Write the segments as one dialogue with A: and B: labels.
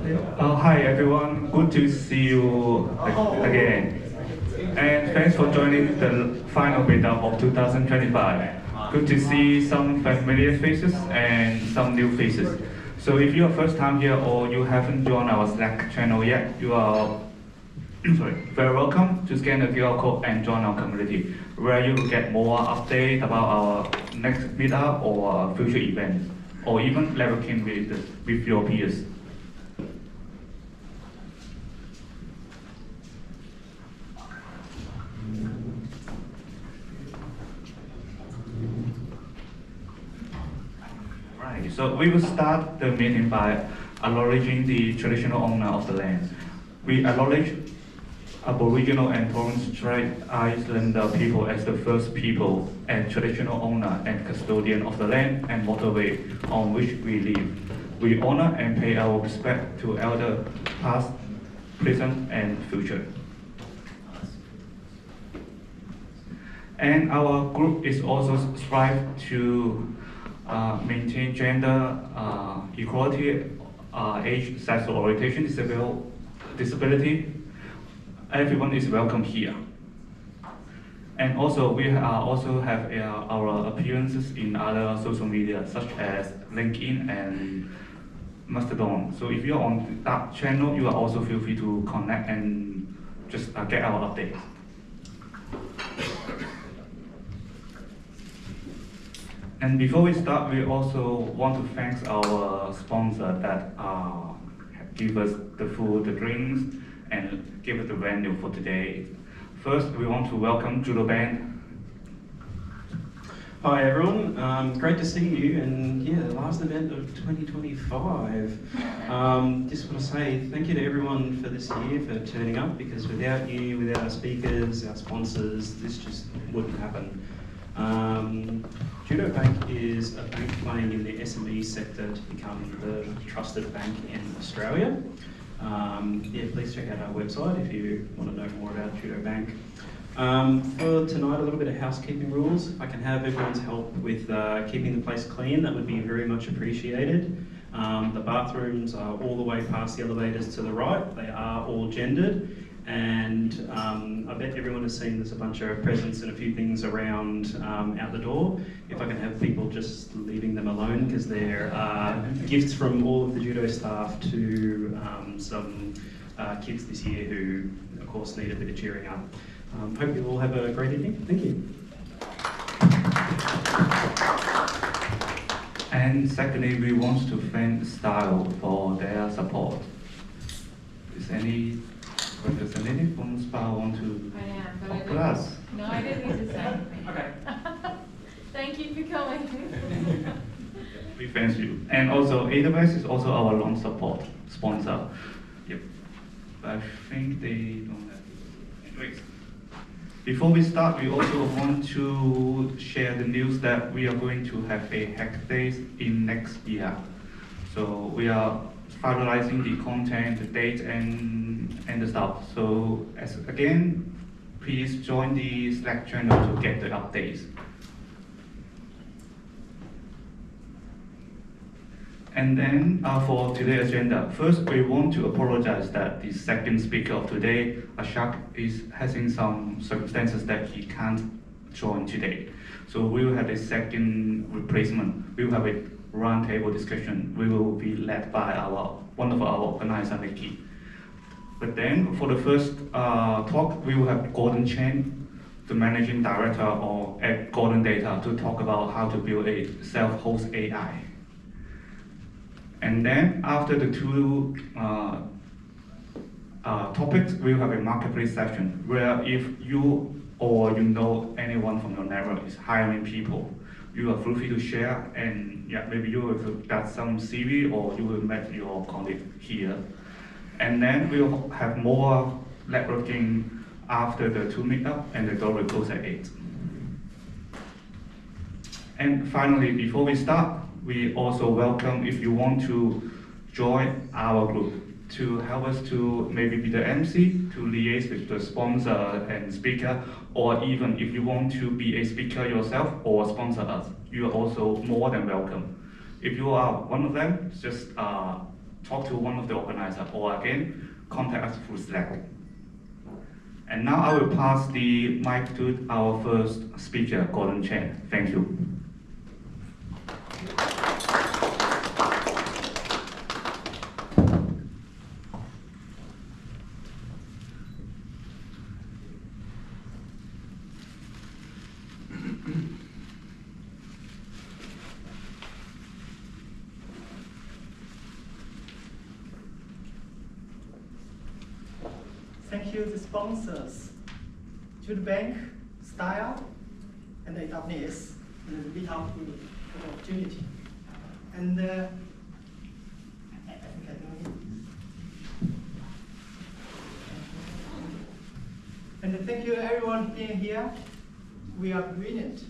A: Hi everyone, good to see you again. And thanks for joining the final Meetup of 2025. Good to see some familiar faces and some new faces. So if you're first time here or you haven't joined our Slack channel yet, you are very welcome to scan the QR code and join our community, where you will get more updates about our next meetup or future events, or even networking with your peers. Right, so we will start the meeting by acknowledging the traditional owner of the land. We acknowledge Aboriginal and Torres Strait Islander people as the first people and traditional owner and custodian of the land and waterway on which we live. We honor and pay our respect to elder past, present, and future. And our group is also strive to maintain gender equality, age, sexual orientation, disability. Everyone is welcome here. And also we also have our appearances in other social media such as LinkedIn and Mastodon. So if you're on that channel, you are also feel free to connect and just get our updates. And before we start, we also want to thank our sponsor that give us the food, the drinks, and give us the venue for today. First, we want to welcome Judo Band.
B: Hi everyone, great to see you, and yeah, the last event of 2025. Just want to say thank you to everyone for this year for turning up, because without you, without our speakers, our sponsors, this just wouldn't happen. Judo Bank is a bank playing in the SME sector to become the trusted bank in Australia. Yeah, please check out our website if you want to know more about Judo Bank. For tonight, a little bit of housekeeping rules. If I can have everyone's help with keeping the place clean, that would be very much appreciated. The bathrooms are all the way past the elevators to the right. They are all gendered. And I bet everyone has seen there's a bunch of presents and a few things around out the door. If I can have people just leaving them alone, because they're gifts from all of the judo staff to some kids this year who, of course, need a bit of cheering up. Hope you all have a great evening. Thank you.
A: And secondly, we want to thank Style for their support. Is any representative from Spa want to talk to us?
C: No, I didn't need to say anything.
A: Okay.
C: Thank you for coming.
A: We thank you. And also, AWS is also our launch support sponsor. Yep. I think they don't have. Anyways, before we start, we also want to share the news that we are going to have a hack days in next year. So we are finalizing the content, the date, and the stuff. So again, please join the Slack channel to get the updates. And then for today's agenda, first we want to apologize that the second speaker of today, Ashok, is having some circumstances that he can't join today. So we will have a second replacement. We will have a roundtable discussion. We will be led by one of our organizer, Nikki. But then for the first talk, we will have Chen, the managing director at Golden Data, to talk about how to build a self-host AI. And then after the two topics, we will have a marketplace session where if you or you know anyone from your network is hiring people, you are free to share, and yeah, maybe you will get some CV or you will meet your colleague here. And then we will have more networking after the two meetup, and the door will close at 8. And finally, before we start, we also welcome if you want to join our group to help us to maybe be the MC, to liaise with the sponsor and speaker, or even if you want to be a speaker yourself or sponsor us, you are also more than welcome. If you are one of them, just talk to one of the organizers, or again, contact us through Slack. And now I will pass the mic to our first speaker, Chen. Thank you.
D: Thank you, the sponsors, Judo Bank, Style, and AWS, and the Meetup for the opportunity. And I think I know it. And thank you everyone being here. We are brilliant.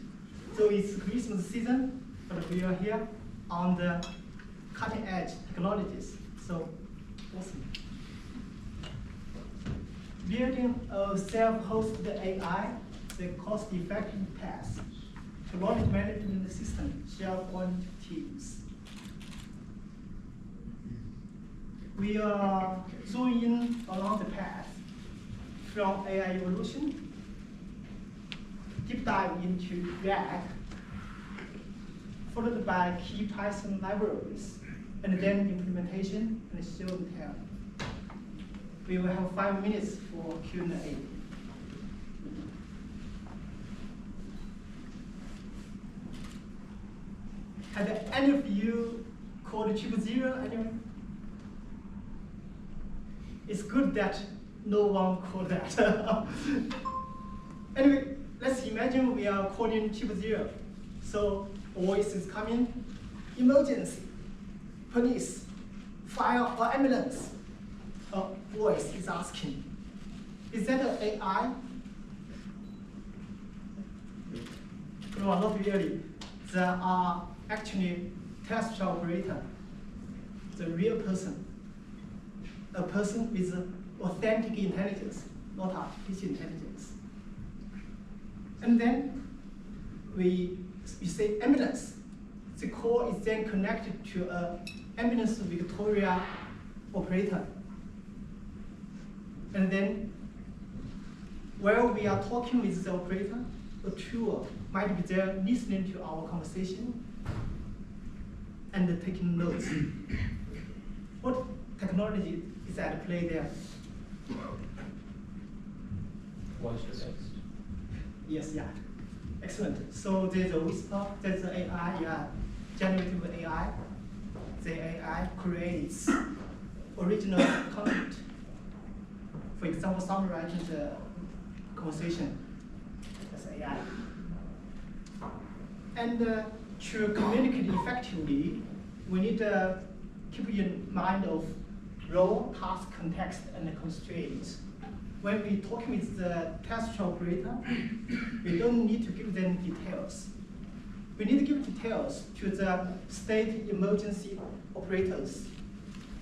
D: So it's Christmas season, but we are here on the cutting edge technologies. So awesome. Building a self-hosted AI, the cost-effective path to knowledge management system, SharePoint teams. We are zooming in along the path from AI evolution, deep dive into RAG, followed by key Python libraries, and then implementation and show and tell. We will have 5 minutes for Q&A. Had any of you called 000 anyway? It's good that no one called that. Anyway, let's imagine we are calling 000. So voice is coming, emergency, police, fire or ambulance. A voice is asking, is that an AI? No, not really. There are actually test operator, the real person. A person with authentic intelligence, not artificial intelligence. And then we say ambulance. The call is then connected to an ambulance Victoria operator. And then, while we are talking with the operator, a tool might be there listening to our conversation and taking notes. What technology is at play there?
B: Voice to text.
D: Yes, yeah. Excellent. So there's a whisper, there's the AI, yeah, generative AI. The AI creates original content. For example, summarizing the conversation. That's AI. And to communicate effectively, we need to keep in mind of role, task, context, and constraints. When we talk with the test operator, we don't need to give them details. We need to give details to the state emergency operators,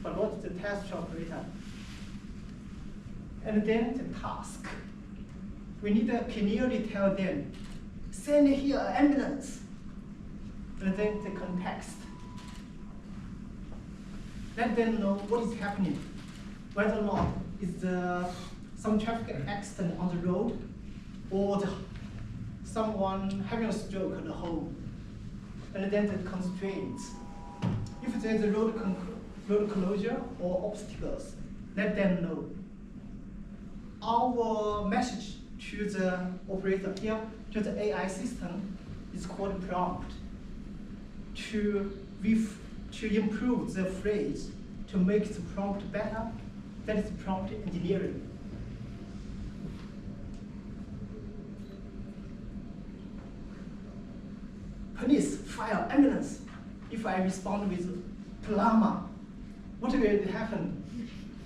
D: but not the test operator. And then the task. We need to clearly tell them, send here an ambulance. And then the context. Let them know what is happening. Whether or not is some traffic accident on the road, or someone having a stroke at home. And then the constraints. If there's a road closure or obstacles, let them know. Our message to the operator here, to the AI system, is called prompt. To improve the phrase, to make the prompt better, that is prompt engineering. Police, fire, ambulance. If I respond with plumber, what will happen?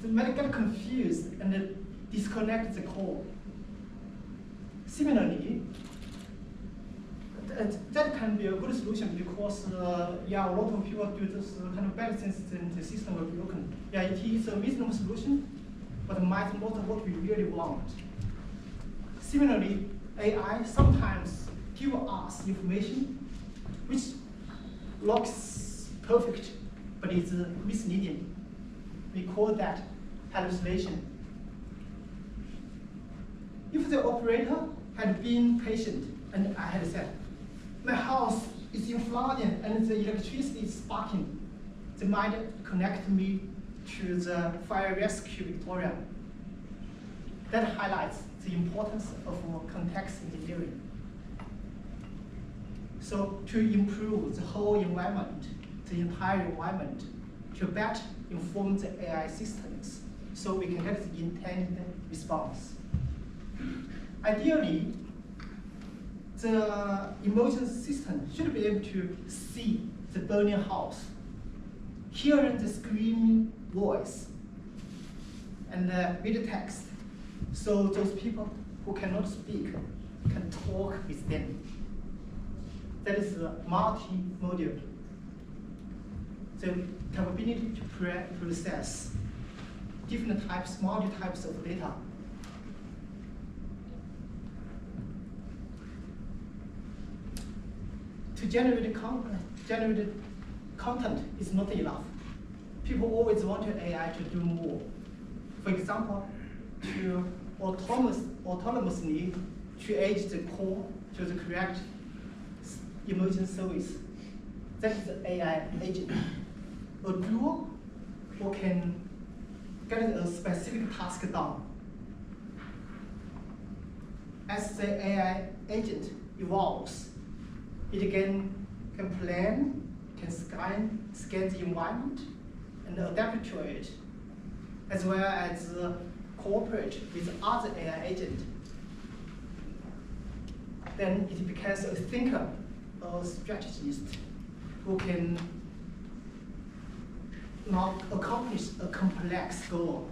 D: They might get confused and disconnect the call. Similarly, that can be a good solution because yeah, a lot of people do this kind of bad things and the system will be broken. Yeah, it is a reasonable solution, but might not what we really want. Similarly, AI sometimes give us information which looks perfect, but it's misleading. We call that hallucination. If the operator had been patient and I had said, my house is in flooding and the electricity is sparking, they might connect me to the fire rescue Victoria. That highlights the importance of context engineering. So to improve the whole environment, the entire environment, to better inform the AI systems so we can get the intended response. Ideally, the emotion system should be able to see the burning house, hearing the screaming voice, and read text, so those people who cannot speak can talk with them. That is the multimodal. The capability to process different types, multiple types of data. To generate content is not enough. People always want AI to do more. For example, to autonomously create the call to the correct emotion service. That is the AI agent. A duo who can get a specific task done. As the AI agent evolves, it can plan, can scan the environment, and adapt to it, as well as cooperate with other AI agents. Then it becomes a thinker, a strategist, who can not accomplish a complex goal.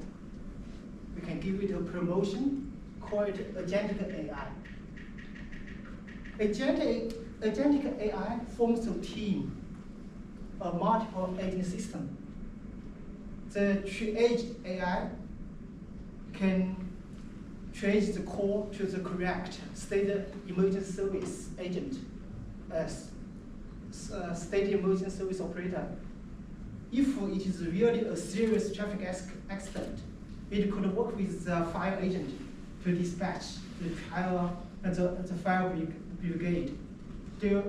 D: We can give it a promotion, call it agentic AI. Agentic AI forms a team, a multiple agent system. The triage AI can trace the call to the correct state emergency service agent, state emergency service operator. If it is really a serious traffic accident, it could work with the fire agent to dispatch the fire brigade. It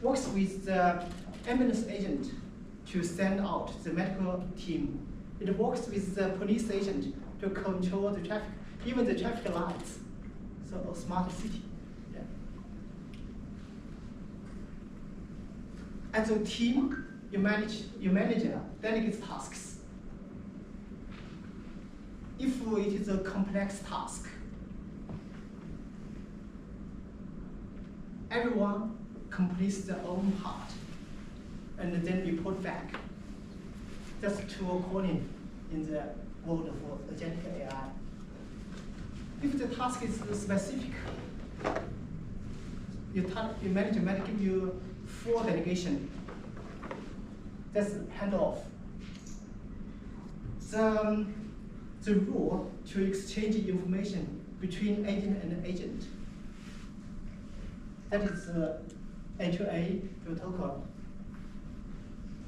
D: works with the ambulance agent to send out the medical team. It works with the police agent to control the traffic, even the traffic lights. So a smart city. Yeah. As a team, your manager delegates tasks. If it is a complex task, everyone completes their own part and then report back. That's tool calling in the world of agentic AI. If the task is specific, your manager might give you full delegation. That's handoff. The rule to exchange information between agent and agent. That is A2A protocol.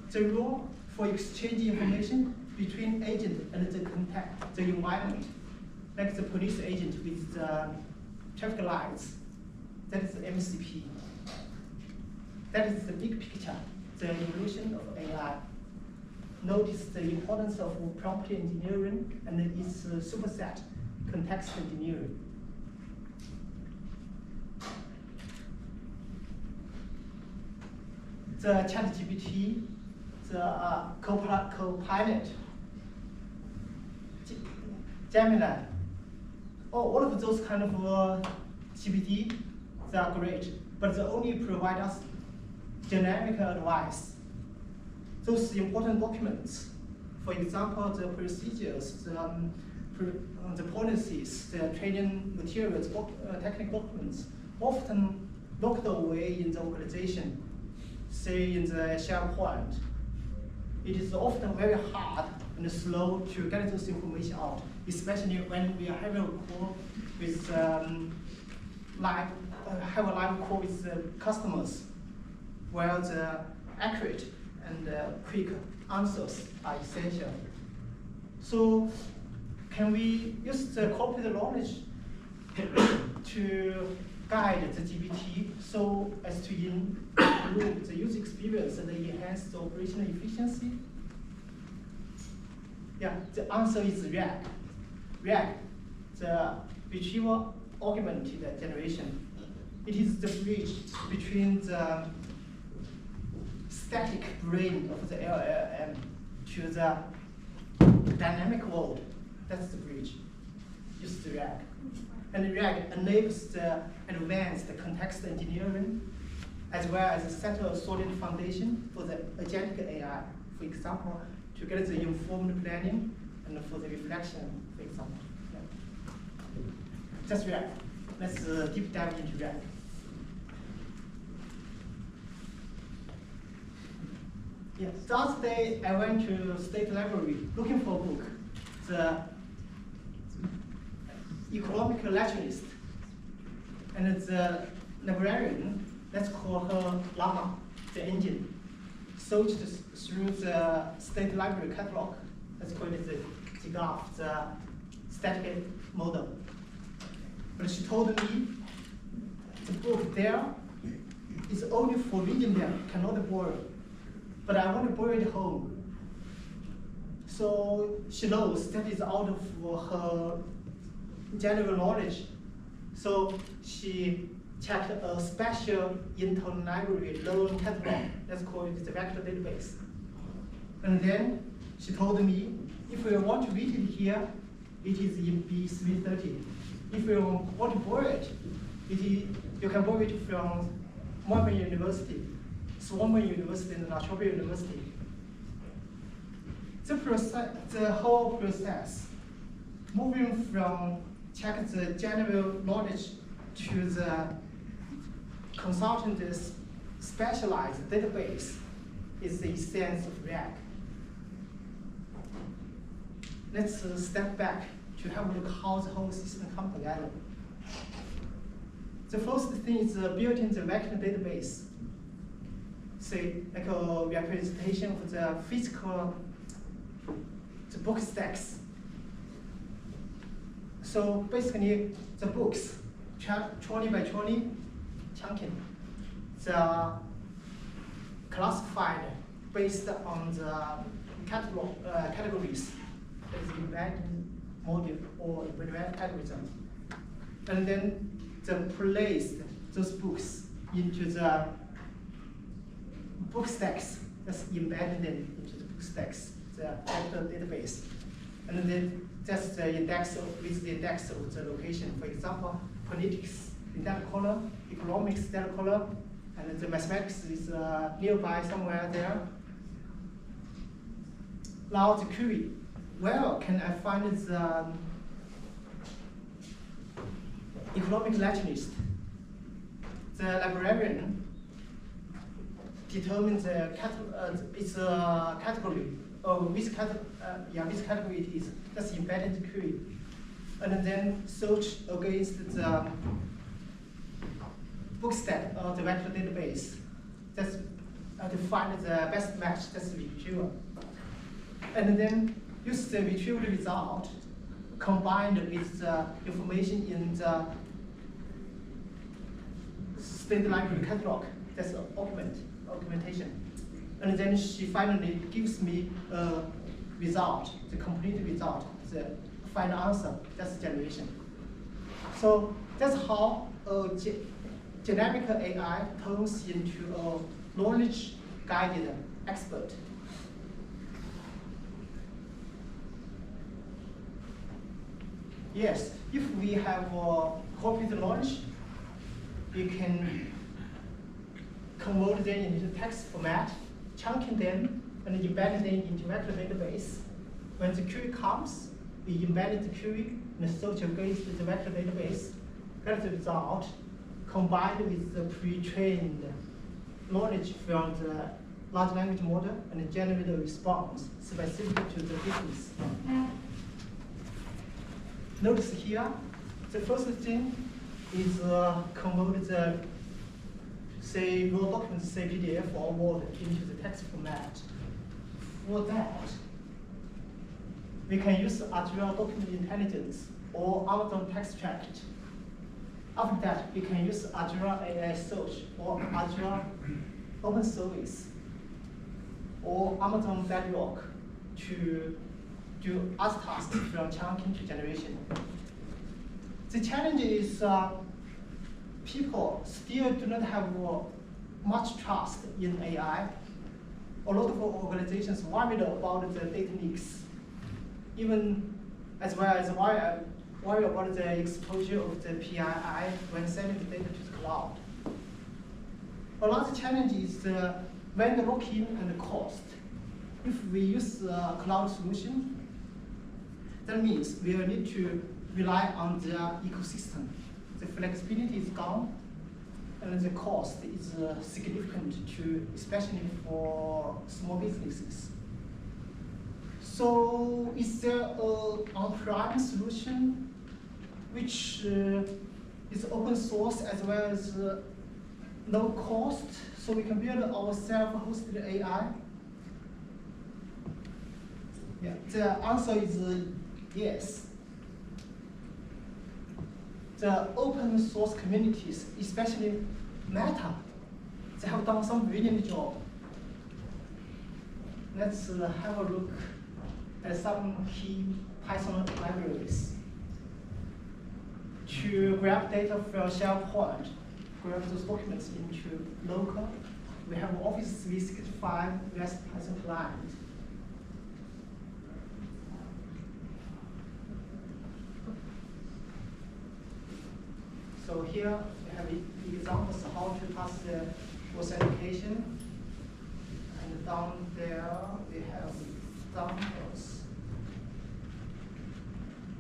D: The rule for exchanging information between agent and the environment, like the police agent with the traffic lights. That is the MCP. That is the big picture, the evolution of AI. Notice the importance of prompt engineering and its superset, context engineering. The ChatGPT, the Copilot, Gemini, all of those kind of GPT, they are great, but they only provide us generic advice. Those important documents, for example, the procedures, the policies, the training materials, technical documents, often locked away in the organization, say in the SharePoint. It is often very hard and slow to get those information out, especially when we are having a call with have a live call with the customers, where the accurate and quick answers are essential. So can we use the corporate knowledge to guide the GPT so as to improve the user experience and enhance the operational efficiency? Yeah, the answer is RAG. RAG, the retrieval augmented generation. It is the bridge between the static brain of the LLM to the dynamic world. That's the bridge. Use the RAG. And RAG enables the advanced context engineering as well as set a solid foundation for the agentic AI, for example, to get the informed planning and for the reflection, for example. Yeah. Just RAG. Let's deep dive into RAG. Yes, the other day I went to State Library looking for a book, the economic naturalist. And the librarian, let's call her Llama, the engine, searched through the State Library catalog, let's call it the GGAF, the static model. But she told me the book there is only for reading them, cannot borrow. But I want to borrow it home. So she knows that is out of her general knowledge. So she checked a special interlibrary loan catalog, let's call it the vector database. And then she told me, if you want to read it here, it is in B330. If you want to borrow it, you can borrow it from Melbourne University, Swansea University, and La Trobe University. The whole process, moving from check the general knowledge to the consultant's specialized database, is the essence of RAG. Let's step back to have a look how the whole system comes together. The first thing is building the vector database. Say, like a representation of the physical, the book stacks. So basically, the books, trolley by trolley, chunking, the classified based on the categories, as embedded module or embedded algorithm. And then they placed those books into the book stacks, that's embedded into the book stacks, the vector database. And then that's the index with the index of the location. For example, politics in that color, economics that color, and the mathematics is nearby somewhere there. Now the query, where can I find the economic naturalist? The librarian determines its category, or which category it is. That's embedded query. And then search against the book stack or the vector database. That's to find the best match, that's the retrieval. And then use the retrieval result combined with the information in the State Library catalog, that's augmentation. And then she finally gives me a result, the complete result, the final answer, that's generation. So that's how a generic AI turns into a knowledge-guided expert. Yes, if we have corporate knowledge, we can convert them into text format, chunking them, and embed them into vector database. When the query comes, we embed the query and search against the vector database, get the result, combined with the pre-trained knowledge from the large language model, and generate a response specific to the business. Notice here, the first thing is convert the, say, raw document, say PDF or Word into the text format. For that, we can use Azure Document Intelligence or Amazon Text Extract. After that, we can use Azure AI Search or Azure Open Service or Amazon Bedrock to do other tasks from chunking to generation. The challenge is people still do not have much trust in AI. A lot of organizations worried about the data leaks, even as well as worry about the exposure of the PII when sending the data to the cloud. Another challenge is the vendor lock-in and the cost. If we use a cloud solution, that means we will need to rely on the ecosystem. The flexibility is gone, and the cost is significant too, especially for small businesses. So is there an on-prem solution which is open source as well as low cost, so we can build our self-hosted AI? Yeah, the answer is yes. The open source communities, especially Meta, they have done some brilliant job. Let's have a look at some key Python libraries. To grab data from SharePoint, grab those documents into local, we have Office 365 REST Python client. So here we have examples of how to pass the authentication. And down there we have examples.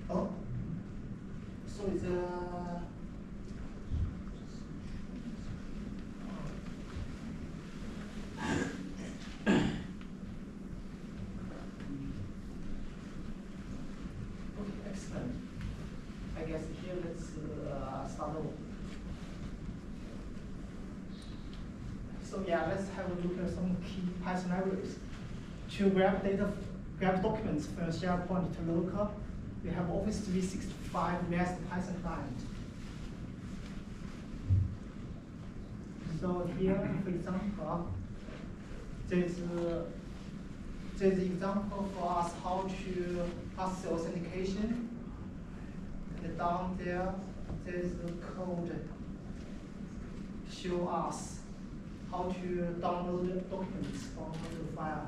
D: Oh, so it's okay, excellent. I guess here let's start over. So yeah, let's have a look at some key Python libraries. To grab documents from SharePoint to local, we have Office 365 REST Python client. So here, for example, there's an example for us how to pass the authentication. And down there, there's the code to show us how to download documents from the file.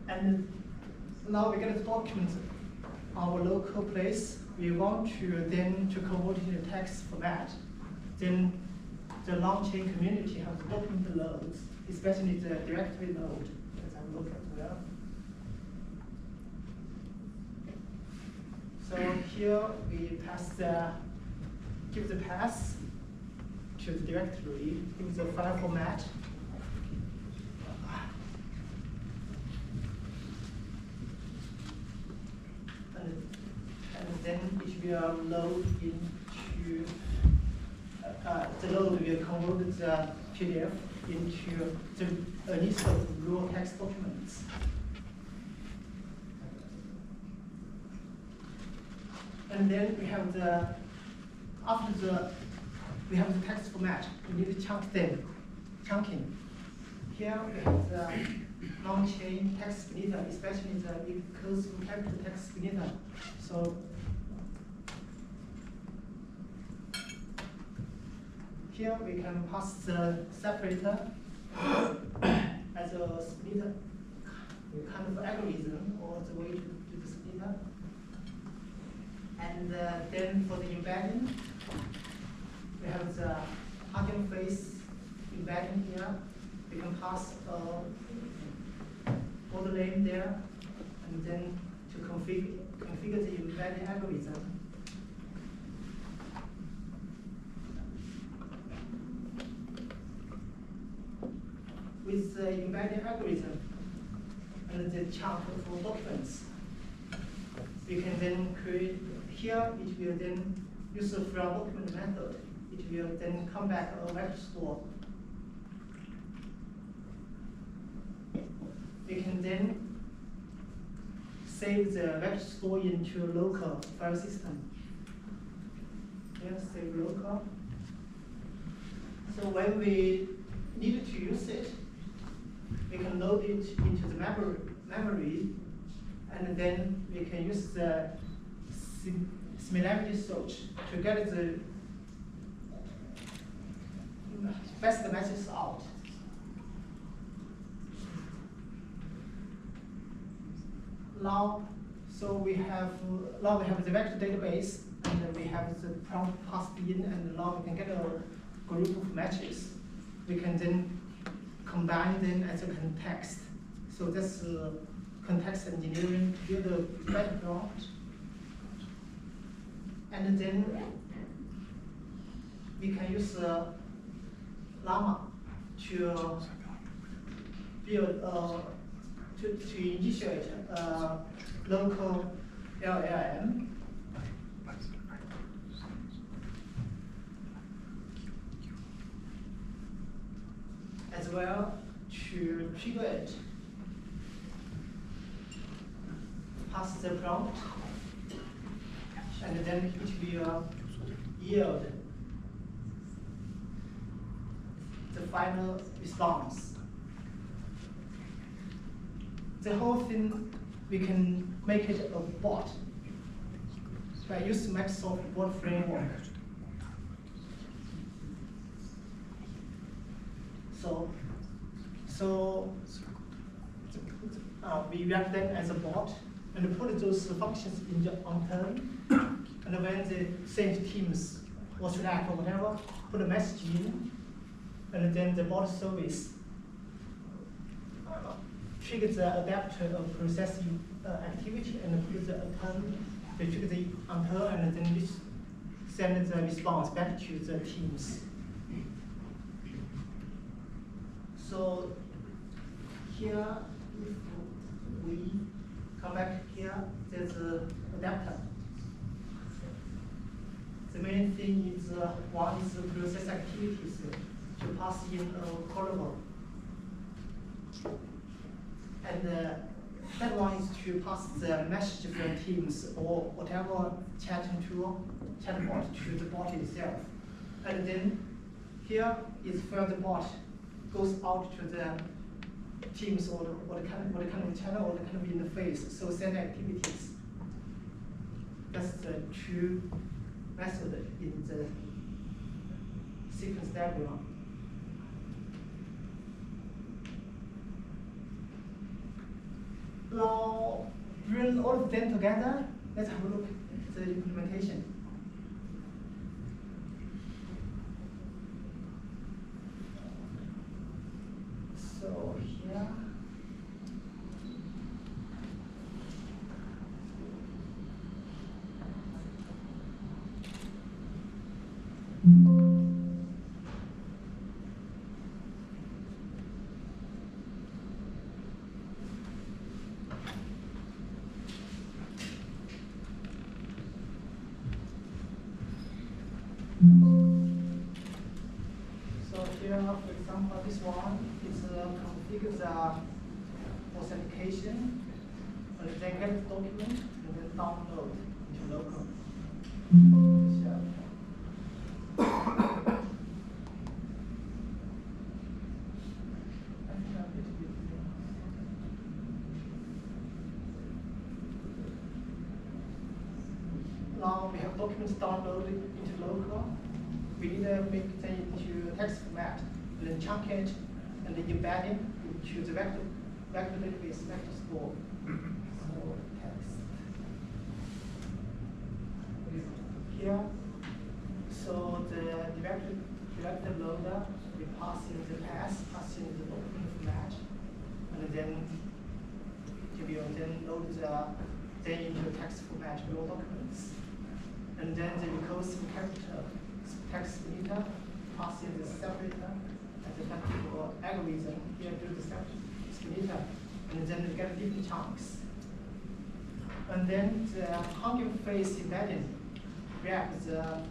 D: And now we get the document our local place. We want to then to convert it into text format. Then the long-chain community has the document loads, especially the directory node. Let's have a look at that. So here we give the path to the directory, give the file format. And then it will load into, the load will convert the PDF into a list of raw text documents. And then we have we have the text format. We need to chunk them, chunking. Here we have the long-chain text splitter, especially the close capital text splitter. So here we can pass the separator as a splitter, kind of algorithm or the way to do the splitter. And then for the embedding, we have the Hugging Face embedding here. We can pass order name there, and then to configure the embedding algorithm. With the embedding algorithm and the chunk for documents, we can then create, here it will then use the from document method it will then come back a vector store. We can then save the vector store into a local file system. Here, save local. So when we need to use it, we can load it into the memory, and then we can use the similarity search to get the best message out. Now we have the vector database, and we have the prompt passed in, and now we can get a group of matches. We can then combine them as a context. So that's context engineering to build a better prompt. And then we can use Llama to build to initiate local LLM. As well to trigger it, pass the prompt, and then it will yield the final response. The whole thing, we can make it a bot by using Microsoft bot framework. We wrap them as a bot and put those functions in the on turn. And when the same teams or Slack or whatever, put a message in, and then the bot service triggers the adapter of processing activity and put the turn, they trigger the on turn, and then send the response back to the teams. So here, if we come back here, there's an adapter. The main thing is one is the process activities to pass in a callable. And that one is to pass the message from Teams or whatever chatbot to the bot itself. And then here is where the bot goes out to the Teams or the kind of channel or the kind of interface, so send activities. That's the true method in the sequence diagram. Now, bring all of them together. Let's have a look at the implementation. So here. So here, for example, this one is configure the authentication, and then get the document, and then download into local. Now we have documents downloaded into local. We need to make them into text format, and then chunk it, and then embed it into the vector database vector store. So text here. So the vector loader, we pass in the path, pass in the document format, and then it will then load the into text format raw documents. And then the recursive character text splitter, pass in the separator, and the for algorithm, here do the splitter, and then we get different chunks. And then the hanging face embedding wrap the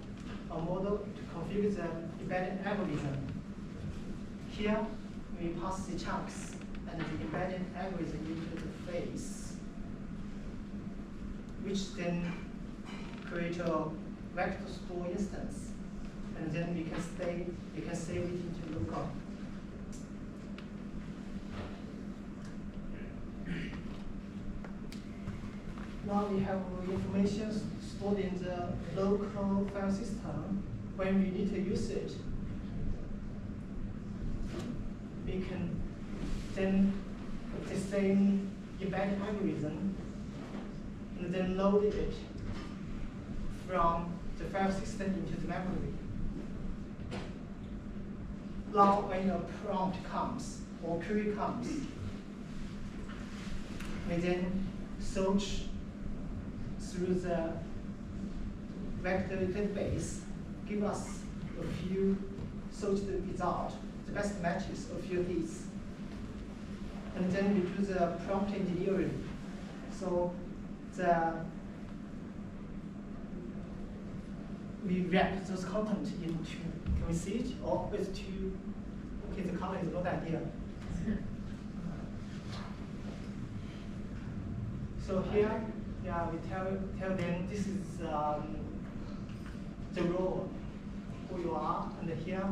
D: a model to configure the embedded algorithm. Here, we pass the chunks and the embedded algorithm into the phase, which then create a vector store instance, and then we can save it into local. Now we have information stored in the local file system. When we need to use it, we can then the same embedded algorithm and then load it from the file system into the memory. Now when a prompt comes or query comes, we then search through the vector database, give us a few search result, the best matches, a few hits. And then we do the prompt engineering. So we wrap those content into, can we see it? Or with two, okay, the color is a good idea. So here, yeah, we tell them this is the role, who you are, and here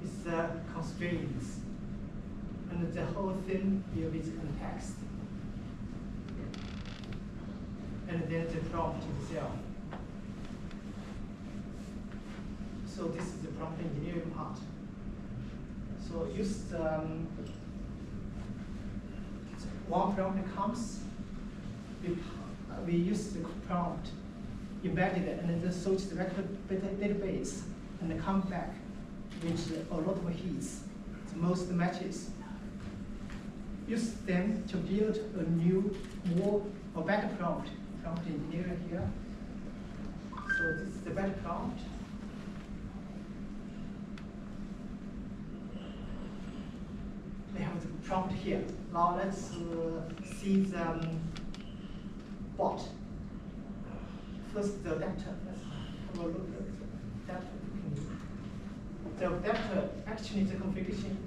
D: is the constraints. And the whole thing will be the context. And then the prompt itself. So this is the prompt engineering part. So use the, one prompt comes, we use the prompt, embedded it, and then search the vector database, and then come back with a lot of hits, the most matches. Use them to build a new, a better prompt engineering here. So this is the better prompt. We have the prompt here. Now let's see the bot. First, the adapter. Let's have a look at the adapter. The adapter, actually the configuration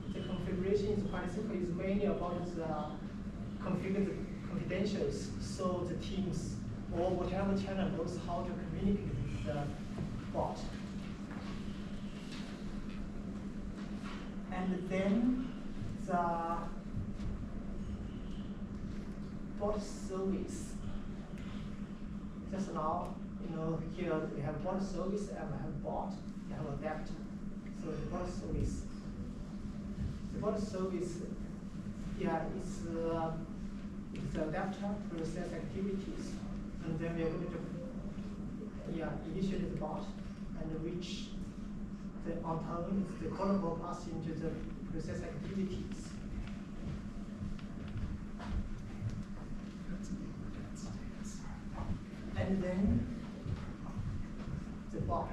D: is quite simple. It's mainly about the confidentials, so the teams or whatever channel knows how to communicate with the bot. And then the bot service. Just now, here we have bot service and we have bot, we have adapter. So the bot service. The bot service, yeah, it's the adapter process activities. And then we are going to initiate the bot and which the on turn the caller will pass into the process activities. And then the bot.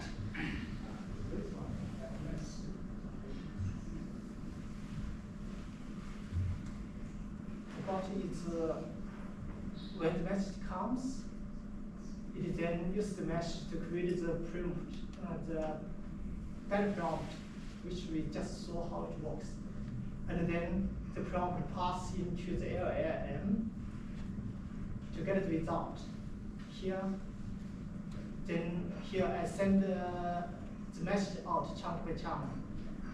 D: The bot is when the message comes, it then uses the message to create the prompt, the better prompt, which we just saw how it works. And then the prompt passes into the LLM to get the result. Here, then here I send the message out chunk by chunk.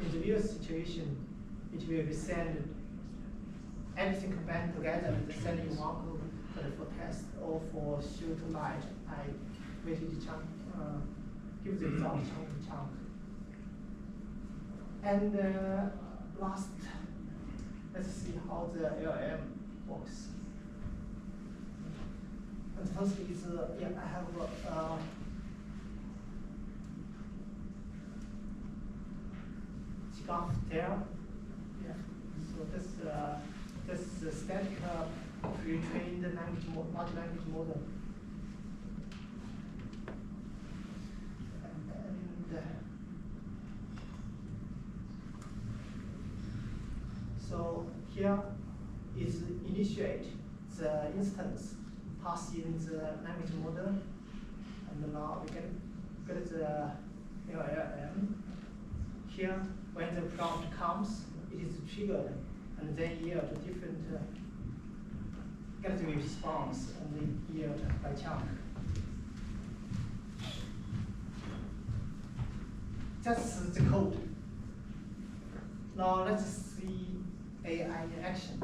D: In the real situation, it will be sent everything combined together and send in one group for test or for show to light. I weighted the chunk, give the result chunk by chunk. And last, let's see how the LLM works. And first is, I have graph there. Yeah. So this the static pre-trained large language model. And so here is initiate the instance, pass in the language model, and now we get the LLM. Here, when the prompt comes, it is triggered, and then yield different get the response and then yield by chunk. That's the code. Now let's see AI in action.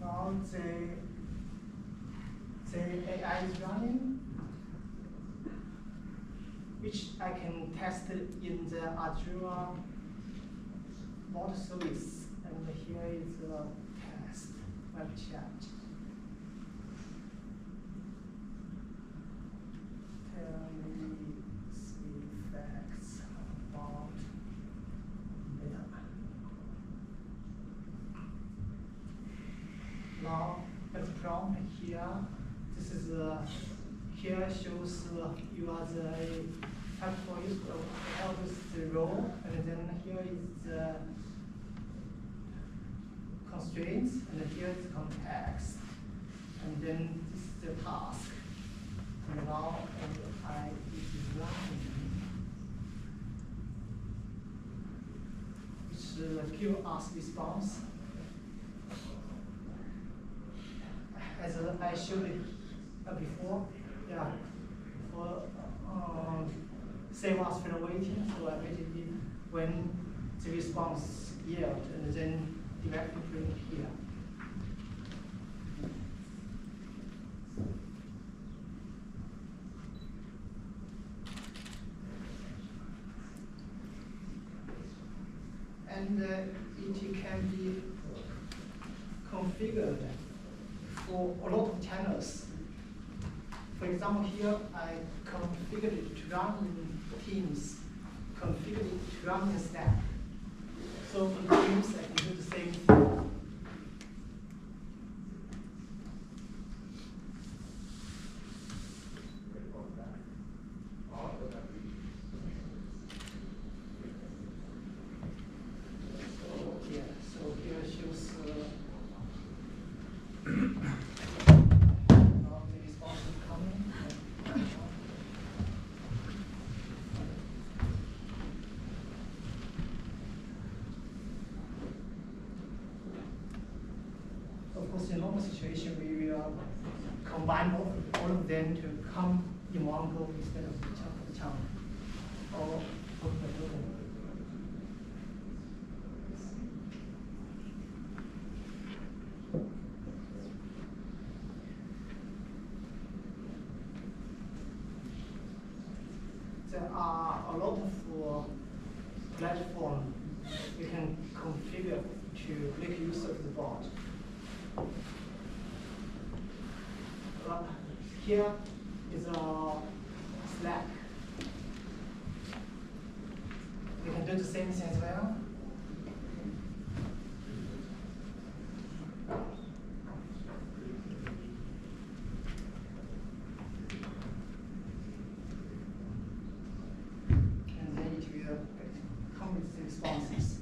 D: Now the AI is running, which I can test in the Azure bot service. And here is the test web chat. Tell me 3 facts about Meetup. Now, as prompt here, this is here shows you are the type for use of the role, and then here is the constraints, and here is the context, and then this is the task. And now I is running, which give us response. As I showed it before, yeah, for save us from waiting, so I waited when the response yield, and then directly print here. And it can be configured for a lot of channels. For example, here I configured it to run in Teams, configured it to run in Slack. So in Teams, I can do the same thing. So here shows in normal situation, we will combine all of them to come in one go instead of the chunk. Or there are a lot of platforms you can configure to make use of the bot. Here is a Slack. You can do the same thing as well. And then it will come with the responses.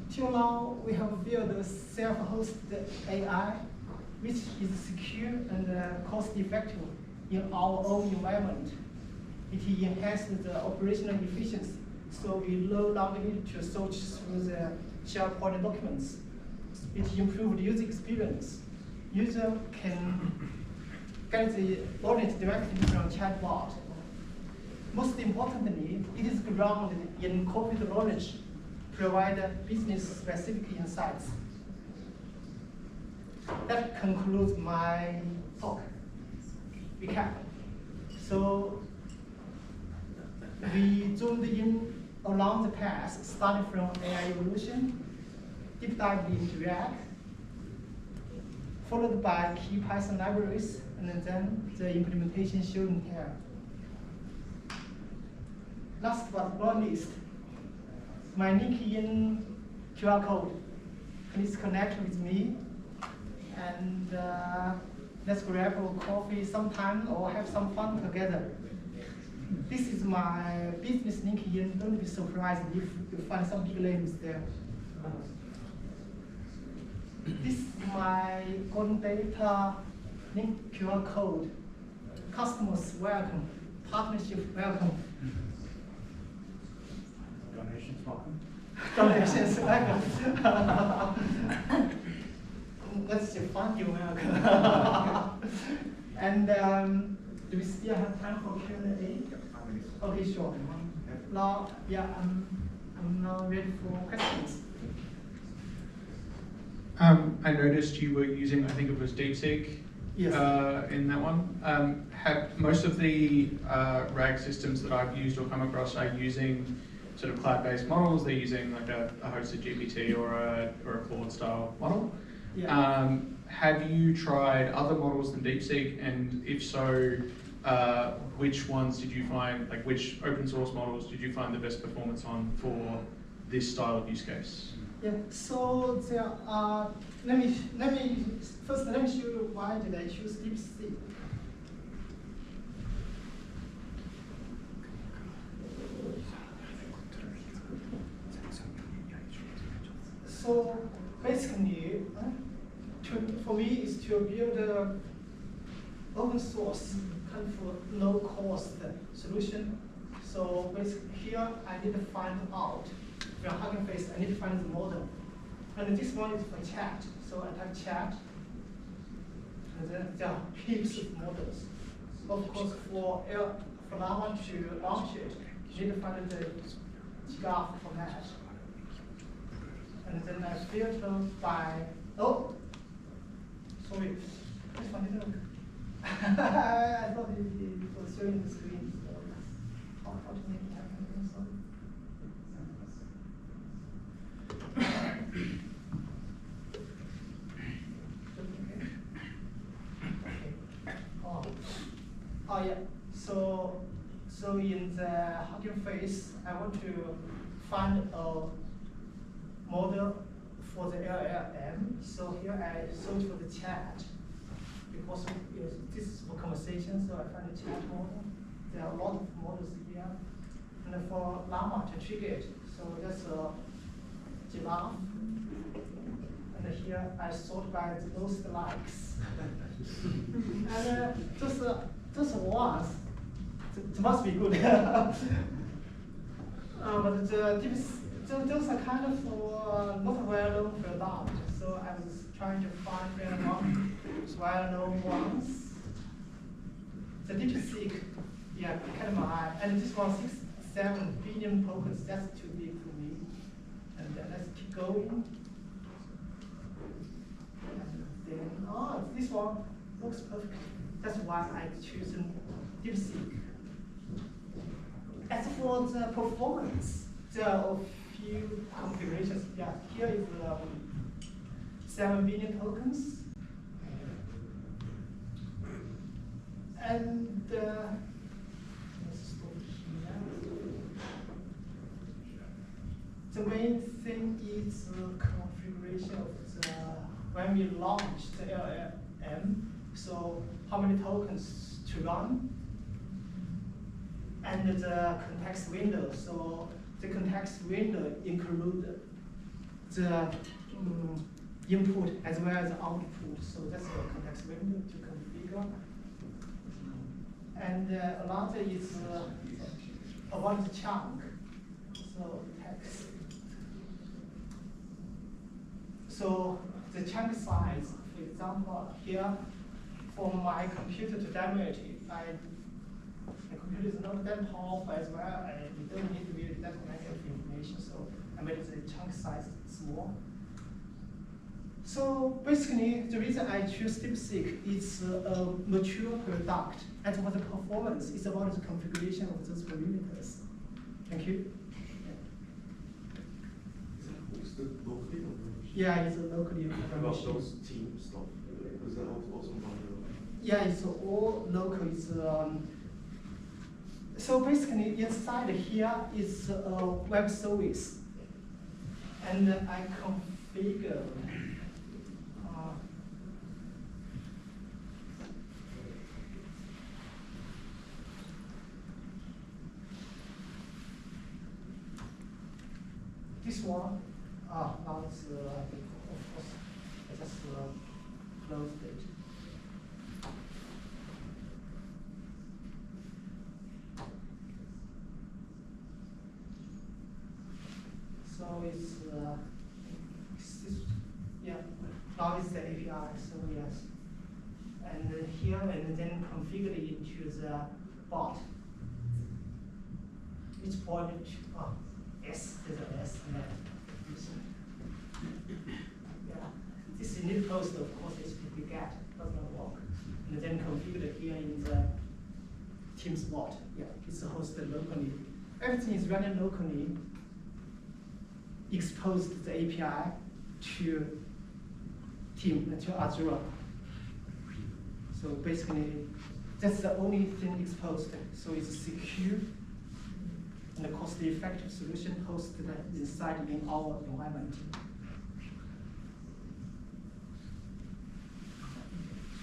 D: Till now, we have built a self-hosted AI, which is secure and cost-effective in our own environment. It enhances the operational efficiency, so we no longer need to search through the SharePoint documents. It improved user experience. User can get the audience directly from chatbot. Most importantly, it is grounded in corporate knowledge, provide business-specific insights. That concludes my talk. Recap. So we zoomed in along the path, starting from AI evolution, deep dive into React, followed by key Python libraries, and then the implementation shown here. Last but not least, my LinkedIn QR code. Please connect with me, and let's grab a coffee sometime or have some fun together. This is my business LinkedIn. Don't be surprised if you find some big names there. This is my golden data link QR code. Customers welcome, partnership welcome.
E: Donations welcome.
D: Donations welcome. Let's just fund you welcome. And do we still have time for Q&A? Okay, sure. Now, yeah, I'm now ready for questions.
E: I noticed you were using, I think it was DeepSeek.
D: Yes.
E: In that one. Have most of the RAG systems that I've used or come across are using sort of cloud-based models. They're using like a hosted GPT or a Claude style model.
D: Yeah.
E: Have you tried other models than DeepSeek, and if so, which ones did you find, like which open source models did you find the best performance on for this style of use case?
D: Yeah. So there are. Let me first let me show you why did I choose DeepSeek. So basically, for me, is to build a open source kind of low cost solution. So basically, here I need to find out from Hugging Face. I need to find the model, and this one is for chat. So I type chat, and then there are heaps of models. Of course, for Llama to launch it, you need to find the graph format. And then I filter by, oh, sorry, this one didn't look. I thought it was showing the screen. So how to make it happen? Sorry. Oh yeah. So in the Hugging Face, I want to find a model for the LLM. So here I search for the chat because this is for conversation. So I find the chat model. There are a lot of models here, and for Llama to trigger it. So that's a giraffe. And here I sort by the most likes. And just once, it must be good. But those are kind of not well known for that. So I was trying to find well known ones. The DeepSeek, yeah, kind of high. And this one 6-7 billion tokens. That's too big for me. And then let's keep going. And then, this one looks perfect. That's why I choose DeepSeek. As for the performance, there are a few configurations. Yeah, here is 7 billion tokens. And let's stop here. The main thing is the configuration of the, when we launch the LLM, so how many tokens to run, and the context window. So the context window includes the input as well as output. So that's the context window to configure. And another is about the chunk, so text. So the chunk size, for example, here for my computer to demo it, the computer is not that powerful as well, and you don't need really that much of information, so I made the chunk size small. So basically, the reason I choose DeepSeek is a mature product, and for the performance, it's about the configuration of those parameters. Thank you.
F: Is it hosted locally or permission?
D: Yeah, it's a locally
F: How
D: open
F: about
D: machine.
F: those team stuff? Was that also part of
D: Yeah, it's all local. It's, so basically, inside here is a web service, and I configure. This one, now it's, of course, I just closed it. So it's this, yeah, now it's the API, so yes. And then here, and then configure it into the bot. It's pointed to, S, there's an S in there. Yeah, this init post, of course, HTTP GET does not work. And then configure it here in the Teams bot. Yeah, it's hosted locally. Everything is running locally. Exposed the API to Team, to Azure. So basically, that's the only thing exposed. So it's secure and a cost-effective solution hosted inside in our environment.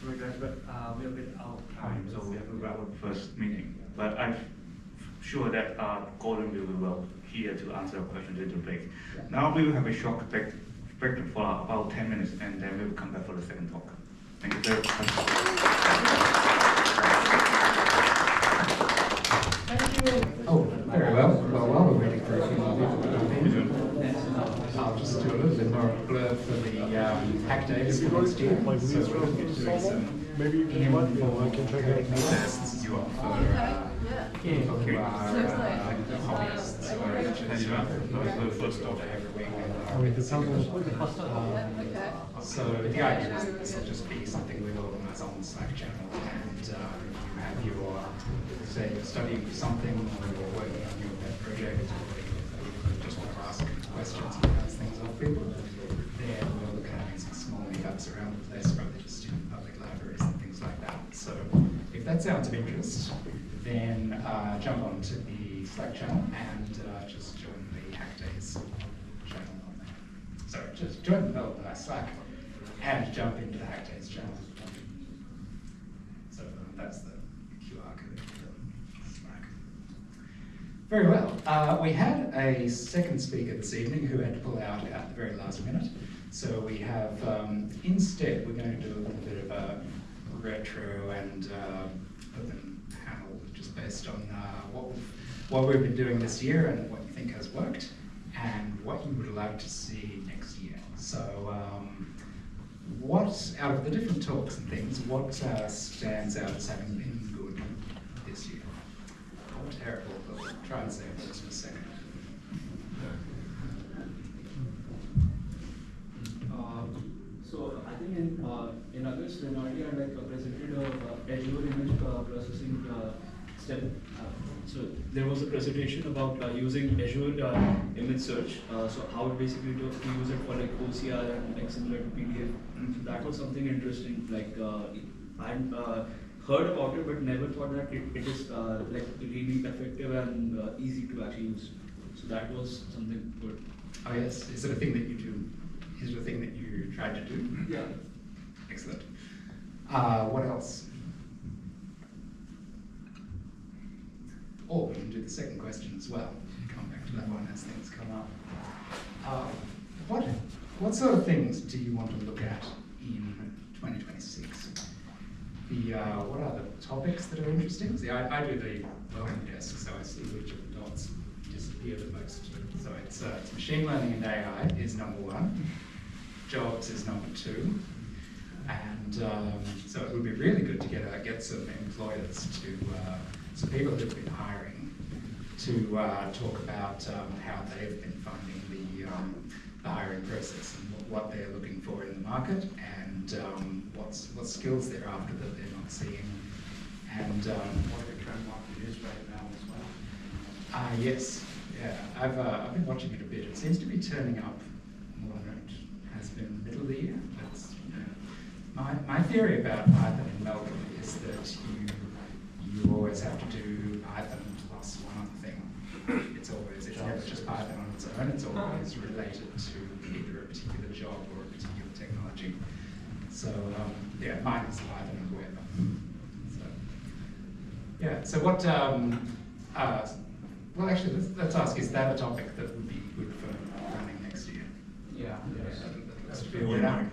G: Sorry guys, but we're a bit out of time,
A: So we have to wrap up first meeting. But I'm sure that Gordon will be well here to answer your questions in the break.
D: Yeah.
A: Now we will have a short break for about 10 minutes, and then we will come back for the second talk. Thank you very much.
D: Thank you.
H: Oh, very well. Well, while we're waiting for a few more people to come in, I'll just do a little bit more blurb for the hack days for next year. So we're looking at doing some
F: Maybe you can let me know, I can check it out.
H: tests you offer people who are hobbyists or just the first order every week. So the idea is that this will just be something we organise on the Slack channel, and you have your, say, you're studying for something or you're working on your pet project, or you just want to ask questions and bounce things off people, then we're looking at some small meetups around the place, probably just in public libraries and things like that. So if that sounds of interest, then jump onto the Slack channel and just join the Hack Days channel on there. Sorry, just join the Slack and jump into the Hack Days channel. So that's the QR code for Slack. Very well. We had a second speaker this evening who had to pull out at the very last minute. So we have, instead, we're going to do a little bit of a retro and open panel, just based on what we've been doing this year and what you think has worked and what you would like to see next year. So what, out of the different talks and things, what stands out as having been good this year? Not terrible, but we'll try and say it for a second.
G: So I think in August, Leonardo had presented a Azure image processing step. So there was a presentation about using Azure image search. So how it basically to use it for like OCR and similar to PDF. So that was something interesting. Like I heard about it, but never thought that it is like really effective and easy to actually use. So that was something good.
H: Oh yes, is it a thing that you do? Is it a thing that you tried to do?
G: Yeah.
H: Excellent. What else? Or we can do the second question as well. Come back to that one as things come up. What sort of things do you want to look at in 2026? What are the topics that are interesting? See, I do the learning desk, so I see which of the dots disappear the most. So it's machine learning and AI is number 1. Jobs is number 2. And so it would be really good to get some employers to, some people who've been hiring to talk about how they've been finding the hiring process and what they're looking for in the market, and what skills they're after that they're not seeing, and
F: What the current market is right now as well.
H: yes, yeah, I've been watching it a bit. It seems to be turning up more than it has been middle of the year. That's, my theory about Python in Melbourne is that you always have to do Python plus one other thing. It's never just Python on its own. It's always related to either a particular job or a particular technology. So yeah, mine is Python and web. So yeah. So what? Well, actually, let's ask: is that a topic that would be good for running next year?
G: Yeah.
H: Let's be aware of.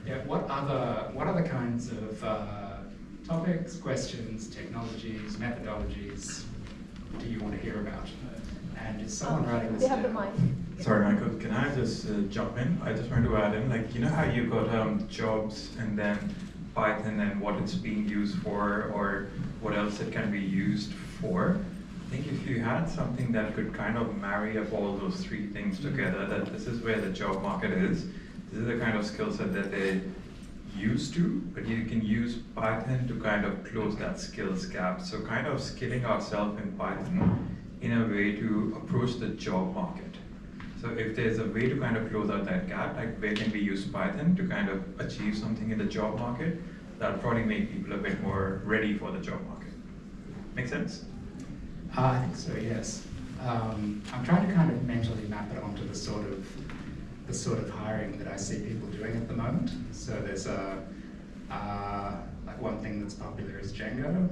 H: Yeah. What other kinds of topics, questions, technologies, methodologies do you want to hear about? And is someone writing this
C: They have the
H: down?
C: mic.
I: Sorry, Michael, can I just jump in? I just wanted to add in, like, you know how you got jobs and then Python and what it's being used for, or what else it can be used for? I think if you had something that could kind of marry up all those three things together, that this is where the job market is, this is the kind of skill set that they used to, but you can use Python to kind of close that skills gap. So kind of skilling ourselves in Python in a way to approach the job market. So if there's a way to kind of close out that gap, like where can we use Python to kind of achieve something in the job market, that'll probably make people a bit more ready for the job market. Make sense?
H: I think so, yes. I'm trying to kind of mentally map it onto the sort of hiring that I see people doing at the moment. So there's like one thing that's popular is Django.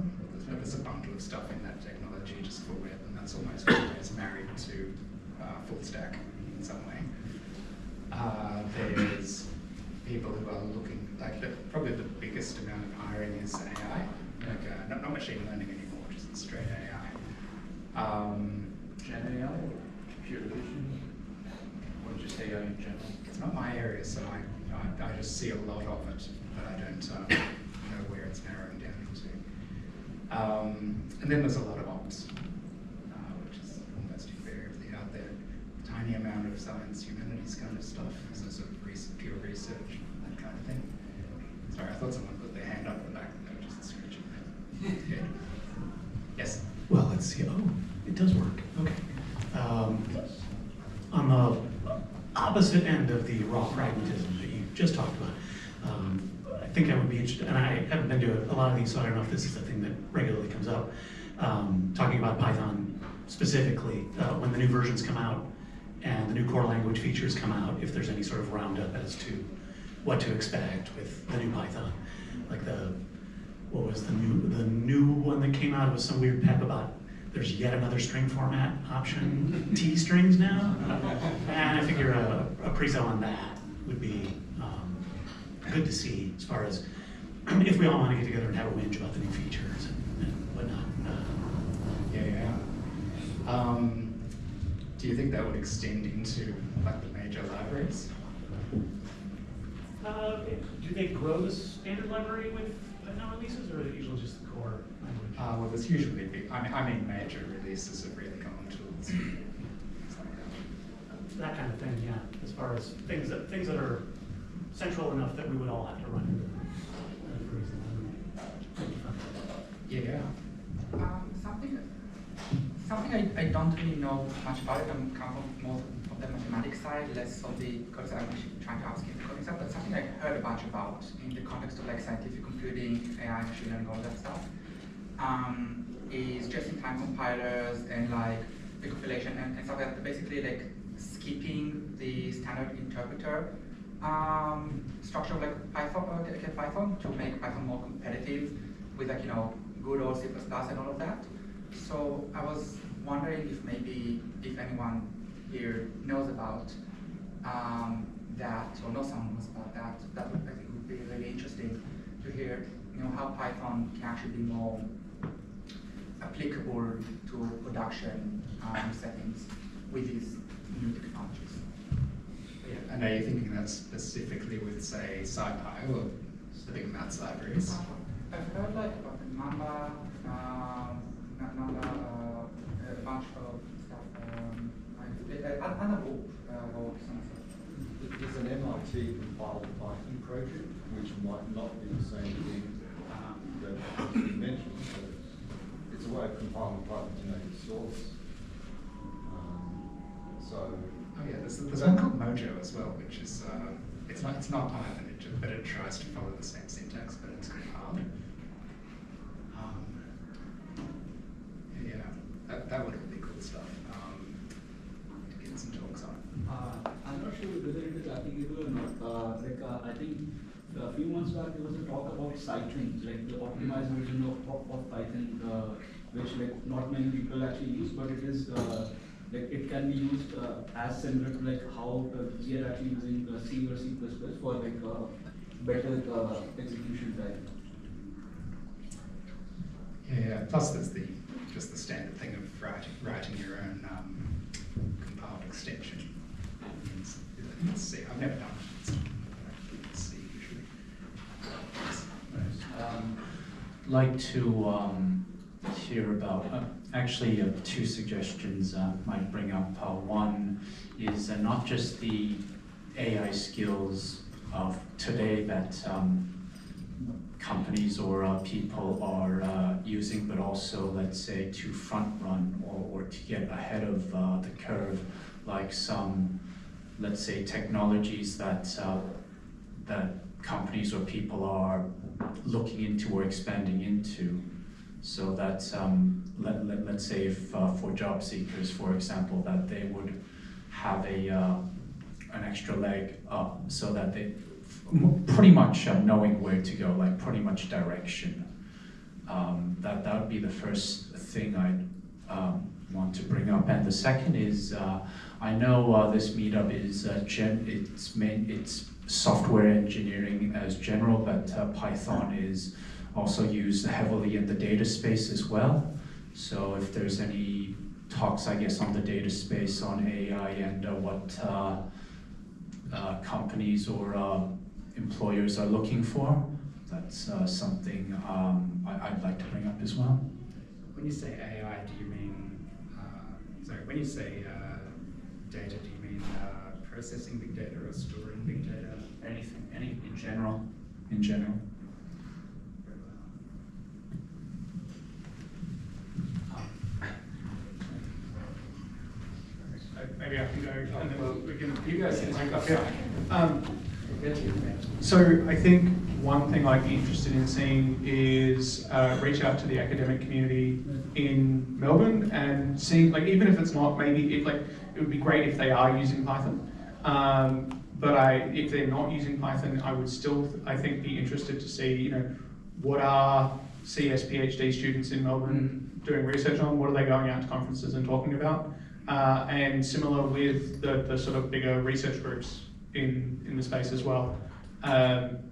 H: There's a bundle of stuff in that technology just for web, and that's almost always married to full stack in some way. There's people who are looking, like probably the biggest amount of hiring is AI, like not machine learning anymore, just straight AI.
F: Gen AI, computer vision, or just AI in general?
H: It's not my area, so I just see a lot of it, but I don't know where it's narrowing down into. And then there's a lot of ops, which is almost invariably out there. Tiny amount of science, humanities kind of stuff, so sort of pure research, that kind of thing. Sorry, I thought someone put their hand up at the back, but they were just screeching. Yeah. Yes?
J: Well, let's see. Oh, it does work. Okay. On the opposite end of the raw pragmatism that you just talked about, I think I would be interested, and I haven't been to a lot of these, so I don't know if this is a thing that regularly comes up, talking about Python specifically, when the new versions come out and the new core language features come out, if there's any sort of roundup as to what to expect with the new Python. Like what was the new one that came out with some weird pep about there's yet another string format option, T strings now? And I figure a preso on that would be good to see, as far as if we all want to get together and have a whinge about the new features and whatnot.
H: Do you think that would extend into like the major libraries?
J: Do they grow the standard library with now releases, or is it usually just the core language?
H: Well, there's usually big, I mean major releases of really common tools. Things like that.
J: That kind of thing, yeah. As far as things that are central enough that we would all have to run into.
H: Yeah.
K: Something I don't really know much about it. I'm kind of more of the mathematics side, less of the, because I'm actually trying to ask you the coding stuff, but something I heard a bunch about in the context of like scientific computing, AI, machine learning, all that stuff, is just-in-time compilers and like the compilation and stuff like that, basically like skipping the standard interpreter structure of like Python to make Python more competitive with like, good old C++ and all of that. So I was wondering if maybe if anyone here knows about that or knows someone knows about that, that would, I think would be really interesting to hear, how Python can actually be more applicable to production settings with these new technologies.
H: Yeah. And are you thinking that specifically with, say, SciPy or specific maths libraries?
K: I've heard like about Mamba, a bunch of stuff. Another or something.
L: There's an MIT compiled Python project, which might not be the same thing that you mentioned, but it's a way of compiling Python to native source.
H: Oh yeah, there's one called Mojo as well, which is it's not Python, but it tries to follow the same syntax, but it's compiled. Yeah, that would all be cool stuff. To get some talks on.
G: I'm not sure whether it is applicable or not. I think a few months back there was a talk about sidechains, like the optimized version of Python, which like not many people actually use, but it is like it can be used as similar to like how we are actually using C or C++ for like better execution time.
H: Yeah. Plus, there's just the standard thing of writing your own compiled extension. Let's see. I've never done it. Let's see. Usually.
M: Like to hear about, actually two suggestions might bring up. One is not just the AI skills of today that companies or people are using, but also, let's say, to front run or to get ahead of the curve, like some, let's say, technologies that that companies or people are looking into or expanding into. So that, let's say if for job seekers, for example, that they would have an extra leg up so that they pretty much knowing where to go, like pretty much direction. That would be the first thing I'd want to bring up. And the second is, I know this meetup is it's software engineering as general, but Python is also used heavily in the data space as well. So if there's any talks, I guess, on the data space on AI and what companies or employers are looking for, that's something I'd like to bring up as well.
H: When you say AI, do you mean, sorry, when you say data, do you mean processing big data or storing big data?
M: Anything, in general. In general.
E: Maybe I can go, and then we can.
H: You guys can take
E: up. Yeah. So I think one thing I'd be interested in seeing is reach out to the academic community in Melbourne and seeing, like, even if it's not, maybe it would be great if they are using Python. But if they're not using Python, I would still, I think, be interested to see, what are CS PhD students in Melbourne doing research on? What are they going out to conferences and talking about? And similar with the sort of bigger research groups in the space as well. And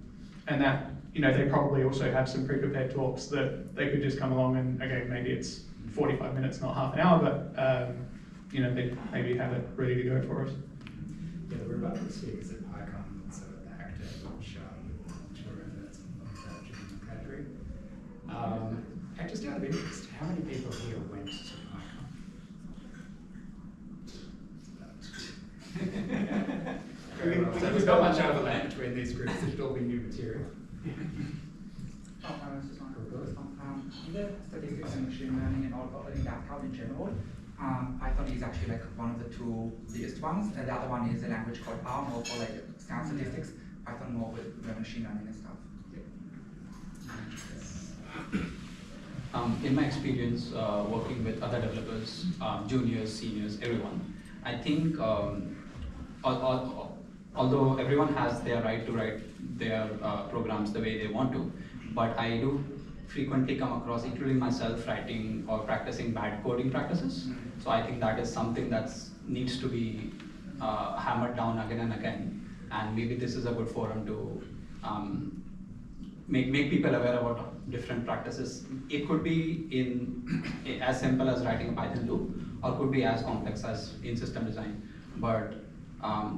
E: that, they probably also have some pre-prepared talks that they could just come along and, again, maybe it's 45 minutes, not half an hour, but, they maybe have it ready to go for us.
H: Yeah, we're about to speak at PyCon, so at the Hack Day, which we're in that's on June Cadbury. And just out of interest, how many people here went to PyCon? So there's not much overlap between these groups. It should all be new material.
K: In the statistics and machine learning and all in that cloud in general, Python is actually like one of the two biggest ones. The other one is a language called R, more for like scan statistics. Python more with machine learning and stuff.
N: In my experience working with other developers, juniors, seniors, everyone, I think although everyone has their right to write their programs the way they want to, but I do frequently come across, including myself, writing or practicing bad coding practices. So I think that is something that needs to be hammered down again and again. And maybe this is a good forum to make people aware about different practices. It could be as simple as writing a Python loop, or could be as complex as in system design. But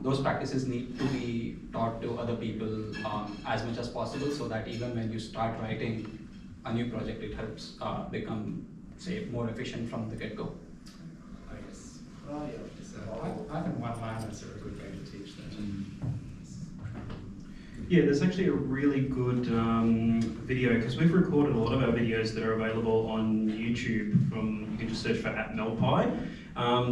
N: those practices need to be taught to other people as much as possible, so that even when you start writing a new project, it helps become, say, more efficient from the get-go.
H: I guess. Python one-liners are a good way to teach that.
B: Yeah, there's actually a really good video, because we've recorded a lot of our videos that are available on YouTube. You can just search for @melpy.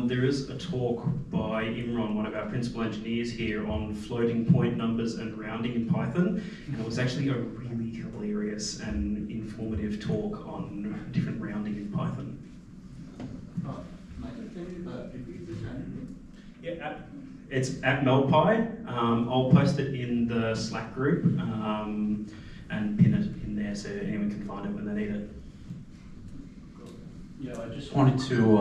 B: There is a talk by Imran, one of our principal engineers here, on floating point numbers and rounding in Python. And it was actually a really hilarious and informative talk on different rounding in Python.
G: Michael, can you repeat the channel name?
B: Yeah, it's @melpy. I'll post it in the Slack group and pin it in there so anyone can find it when they need it.
M: Yeah, I just wanted to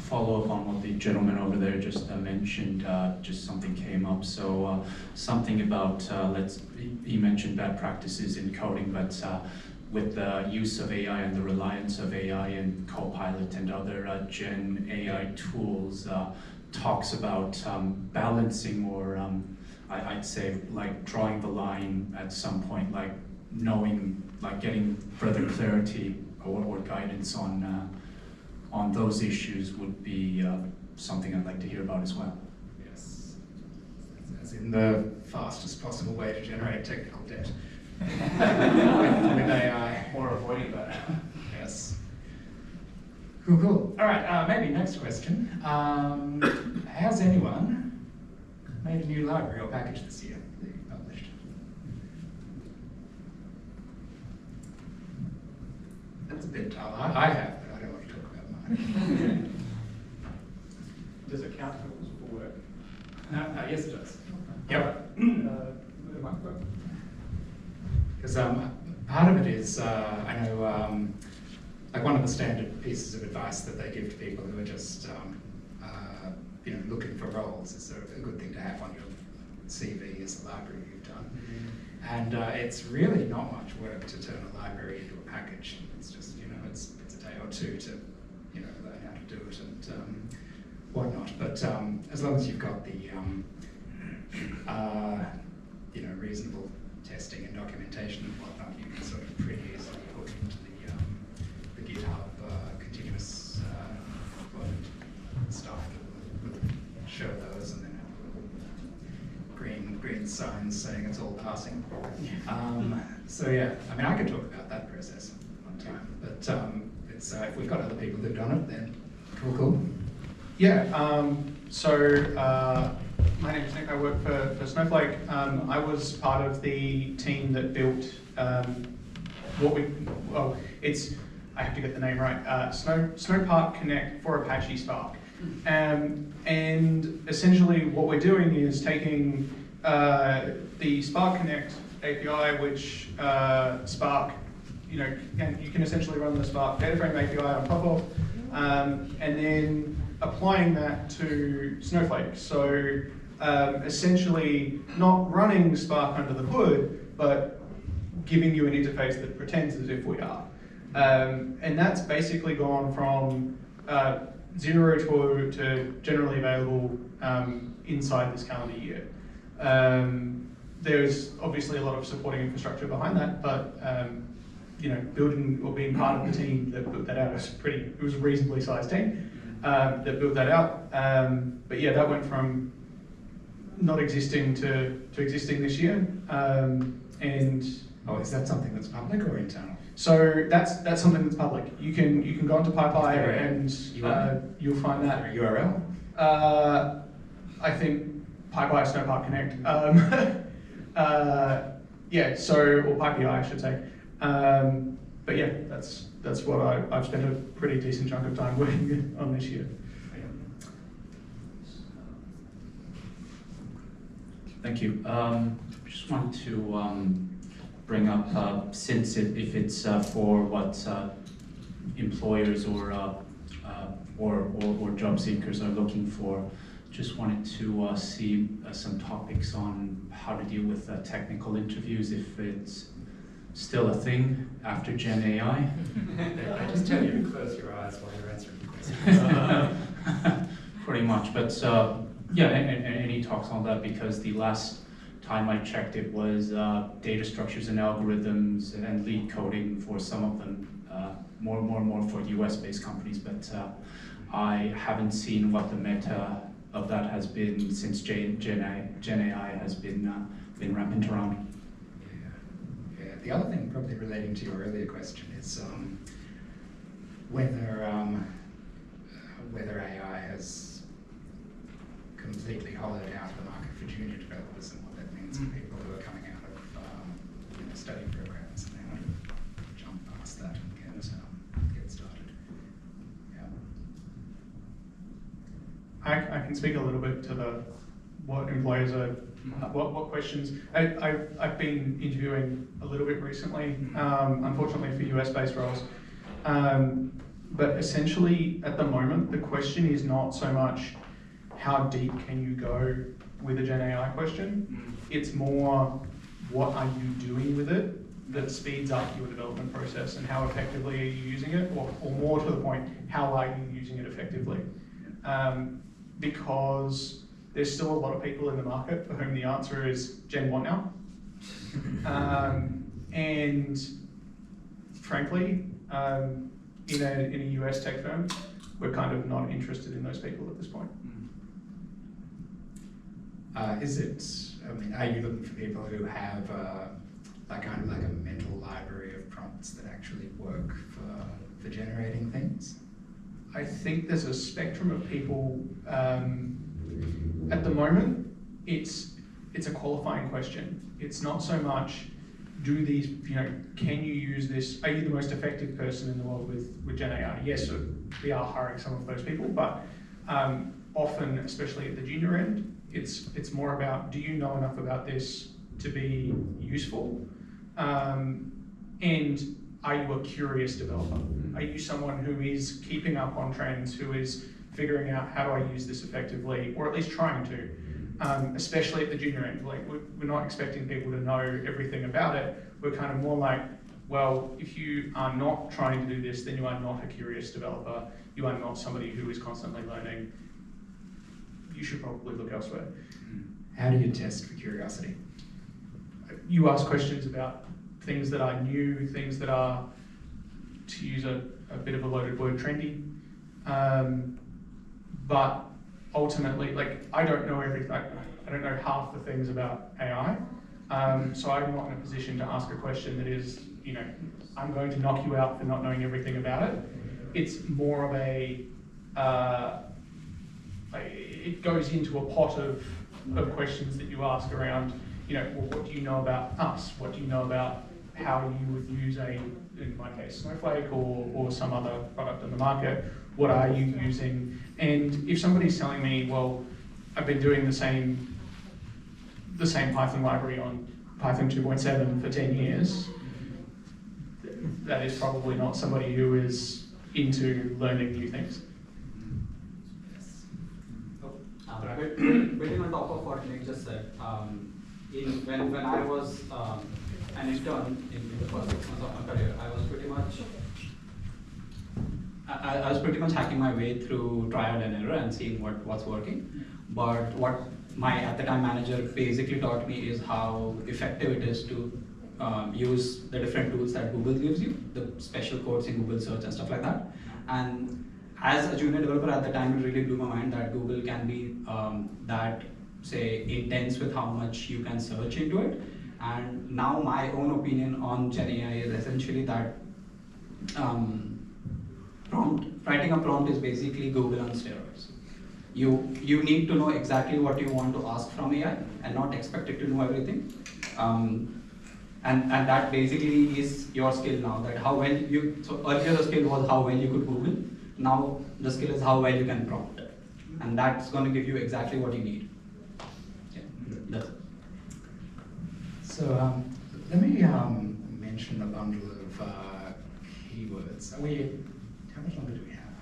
M: follow up on what the gentleman over there just mentioned. Just something came up. So something about, he mentioned bad practices in coding, but with the use of AI and the reliance of AI and Copilot and other Gen AI tools, talks about balancing, or I'd say like drawing the line at some point, like knowing, like getting further clarity or guidance on those issues would be something I'd like to hear about as well.
H: Yes. As in the fastest possible way to generate technical debt. with AI.
F: Or avoiding that.
H: Yes. Cool. All right, maybe next question. Has anyone made a new library or package this year that you published? That's a bit dull. I have, but I don't want to talk about mine.
F: Does it count for work?
H: Yes, it does. Yep. Because part of it is, I know, like one of the standard pieces of advice that they give to people who are just, looking for roles is a good thing to have on your CV as a library you've done. And it's really not much work to turn a library into a package. It's just, it's a day or two to, learn how to do it and whatnot. But as long as you've got the, reasonable testing and documentation and whatnot, you can sort of pretty easily put into the GitHub continuous deployment stuff that will show those, and then have green signs saying it's all passing. So yeah, I mean, I could talk about that process one time, but it's if we've got other people who've done it, then cool.
E: Yeah. My name is Nick. I work for Snowflake. I was part of the team that built I have to get the name right. Snowpark Connect for Apache Spark. And essentially, what we're doing is taking the Spark Connect API, which Spark, and you can essentially run the Spark data frame API on top of, and then applying that to Snowflake. So essentially not running Spark under the hood, but giving you an interface that pretends as if we are. And that's basically gone from 0 to generally available inside this calendar year. There's obviously a lot of supporting infrastructure behind that, but building or being part of the team that built that out it was a reasonably sized team that built that out. But yeah, that went from not existing to existing this year.
H: Is that something that's public or internal?
E: So that's something that's public. You can go onto PyPy and you'll find that.
H: Is there a URL?
E: I think PyPy Snowpark Connect. Or PyPI I should say. But yeah, that's what I've spent a pretty decent chunk of time working on this year.
M: Thank you. Just wanted to bring up, since if it's for what employers or job seekers are looking for, just wanted to see some topics on how to deal with technical interviews, if it's still a thing after Gen AI.
H: I just tell you to close your eyes while you're answering the question.
M: Pretty much, but Yeah, and he talks on that because the last time I checked it was data structures and algorithms and lead coding for some of them, more for US-based companies, but I haven't seen what the meta of that has been since Gen AI has been rampant around.
H: Yeah. The other thing, probably relating to your earlier question, is whether AI has completely hollowed out the market for junior developers and what that means for people who are coming out of study programs and they want to jump past that and get started. Yeah.
E: I can speak a little bit to what employers are, what questions. I've been interviewing a little bit recently, unfortunately for US-based roles. But essentially, at the moment, the question is not so much how deep can you go with a Gen AI question. It's more what are you doing with it that speeds up your development process and how effectively are you using it, or more to the point, how are you using it effectively? Because there's still a lot of people in the market for whom the answer is Gen what now? And frankly, in a US tech firm, we're kind of not interested in those people at this point.
H: Are you looking for people who have kind of like a mental library of prompts that actually work for generating things?
E: I think there's a spectrum of people. At the moment, it's a qualifying question. It's not so much, do these, can you use this? Are you the most effective person in the world with Gen AI? Yes, we are hiring some of those people, but often, especially at the junior end, it's more about, do you know enough about this to be useful? And are you a curious developer? Are you someone who is keeping up on trends, who is figuring out how do I use this effectively, or at least trying to, especially at the junior end. Like we're not expecting people to know everything about it. We're kind of more like, well, if you are not trying to do this, then you are not a curious developer. You are not somebody who is constantly learning. You should probably look elsewhere.
H: How do you test for curiosity?
E: You ask questions about things that are new, things that are, to use a bit of a loaded word, trendy. But ultimately, I don't know everything. I don't know half the things about AI. So I'm not in a position to ask a question that is, I'm going to knock you out for not knowing everything about it. It's more of a, it goes into a pot of questions that you ask around, well, what do you know about us? What do you know about how you would use in my case, Snowflake or some other product on the market? What are you using? And if somebody's telling me, well, I've been doing the same Python library on Python 2.7 for 10 years, that is probably not somebody who is into learning new things.
N: Building on top of what Nick just said, when I was an intern in the first 6 months of my career, I was pretty much hacking my way through trial and error and seeing what's working. But what my at the time manager basically taught me is how effective it is to use the different tools that Google gives you, the special codes in Google search and stuff like that. And as a junior developer at the time, it really blew my mind that Google can be that, say, intense with how much you can search into it. And now my own opinion on Gen AI is essentially that writing a prompt is basically Google on steroids. You need to know exactly what you want to ask from AI and not expect it to know everything. And that basically is your skill now. That how well so earlier the skill was how well you could Google. Now the skill is how well you can prompt, and that's going to give you exactly what you need. Yeah, that's it.
H: So let me mention a bundle of keywords. How much longer do we have?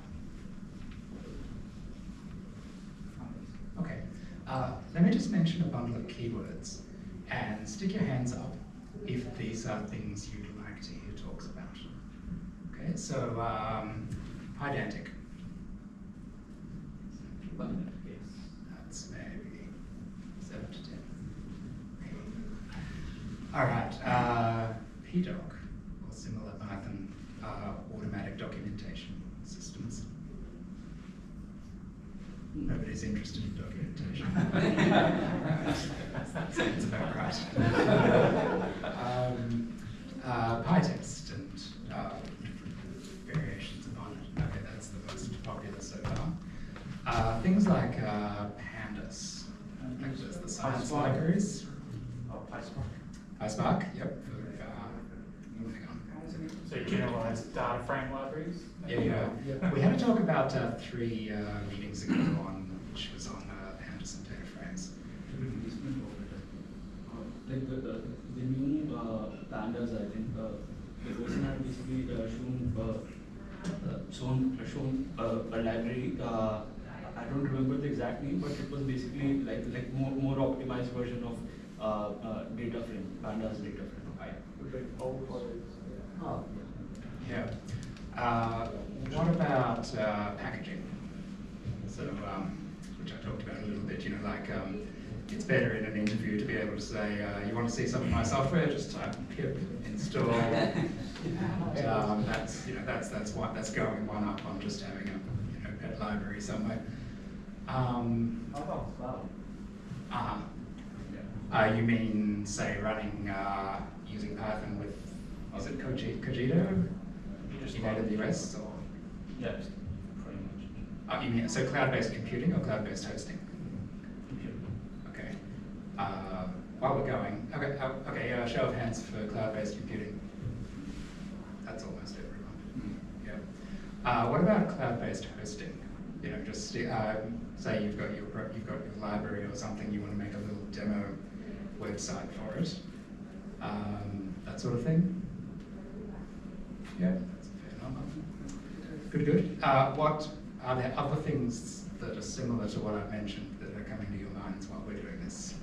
H: Okay. Let me just mention a bundle of keywords and stick your hands up if these are things you'd like to hear talks about. Okay, so Pydantic. That's a All right, PDoc, or similar Python automatic documentation systems. Nobody's interested in documentation. That sounds about right. PyText and different variations upon it. Okay, that's the most popular so far. Things like pandas, like just the science libraries.
F: Oh, PySpark.
H: PySpark, yep. Moving on.
F: So generalized data frame libraries?
H: Yeah. We had a talk about 3 meetings ago which was on pandas and data frames.
G: Like the new pandas, I think the person had basically shown a library. I don't remember the exact name, but it was basically like more optimized version of data frame, pandas data frame.
H: Oh. Yeah. What about packaging? So, which I talked about a little bit. It's better in an interview to be able to say, "You want to see some of my software? Just type pip install." That's going one up on just having a pet library somewhere.
F: How about cloud?
H: You mean, say, running using Python with, is it Cogito? In AWS or?
F: Yes, pretty much.
H: You mean, so cloud-based computing or cloud-based hosting?
F: Computing.
H: Okay. While we're going, okay, show of hands for cloud-based computing. That's almost everyone. Yeah. What about cloud-based hosting? Just say you've got your library or something, you want to make a little demo website for it. That sort of thing. Yeah, that's a fair number. Good. What are there other things that are similar to what I mentioned that are coming to your minds while we're doing this?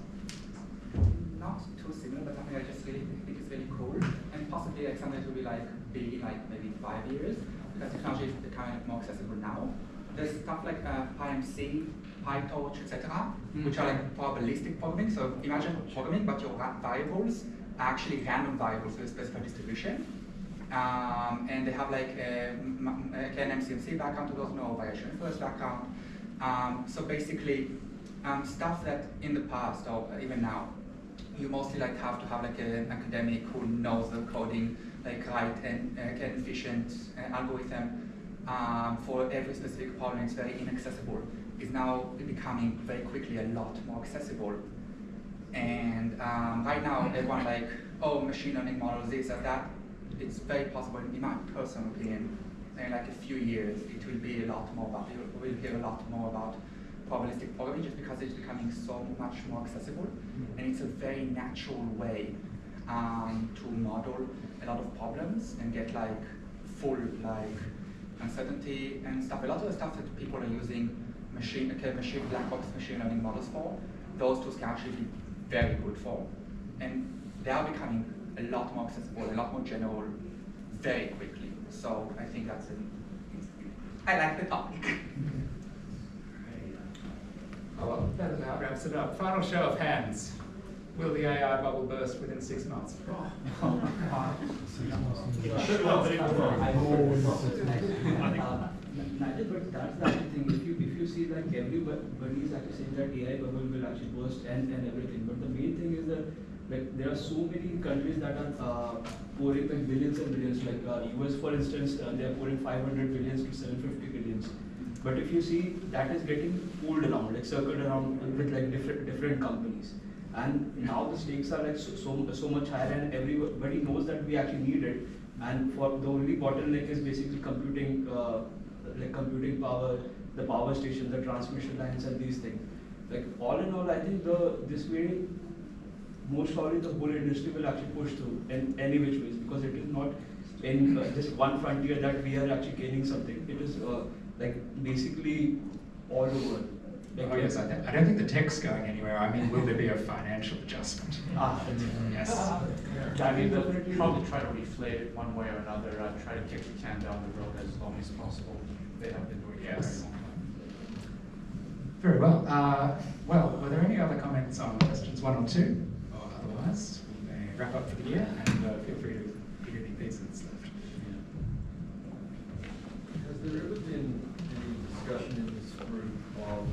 K: Not too similar, but something I just really think is really cool, and possibly like something that will be like big in like maybe 5 years, because technology is becoming more accessible now. There's stuff like PyMC, PyTorch, etc., which are like probabilistic programming. So imagine programming, but your variables are actually random variables with a specified distribution. And they have like an MCMC background to those, no variation first background. So basically, stuff that in the past or even now, you mostly like have to have like an academic who knows the coding, like write an efficient algorithm for every specific problem. It's very inaccessible. It's now becoming very quickly a lot more accessible. And right now, everyone like, oh, machine learning models, this or that. It's very possible, in my personal opinion, in like a few years, it will be a lot more about, we'll hear a lot more about probabilistic programming just because it's becoming so much more accessible. And it's a very natural way to model a lot of problems and get like full like uncertainty and stuff. A lot of the stuff that people are using black box machine learning models for, those tools can actually be very good for. And they are becoming a lot more accessible, a lot more general, very quickly. So I think that's I like the topic.
H: Well, that about wraps it up. Final show of hands. Will the AI bubble burst within 6 months?
G: But that's the actual thing. If you see like everybody is actually saying that AI bubble will actually burst and everything. But the main thing is that like there are so many countries that are pouring like billions and billions. Like US, for instance, they are pouring 500 billions to 750 billions. But if you see, that is getting pooled around, like circled around with like different companies. And now the stakes are like so much higher, and everybody knows that we actually need it. And for the only bottleneck is basically computing, computing power, the power station, the transmission lines, and these things. Like all in all, I think this way, most probably the whole industry will actually push through in any which ways, because it is not in just one frontier that we are actually gaining something. It is like basically all over. Like,
H: oh yes, I don't think the tech's going anywhere. I mean, will there be a financial adjustment? Yes.
F: I mean, they'll probably try to reflate it one way or another, try to kick the can down the road as long as possible. They have been doing it for a very long time.
H: Very well. Well, were there any other comments on questions 1 or 2? Or otherwise, we may wrap up for the year, and feel free to give any pieces left.
L: Has there ever been any discussion in this group of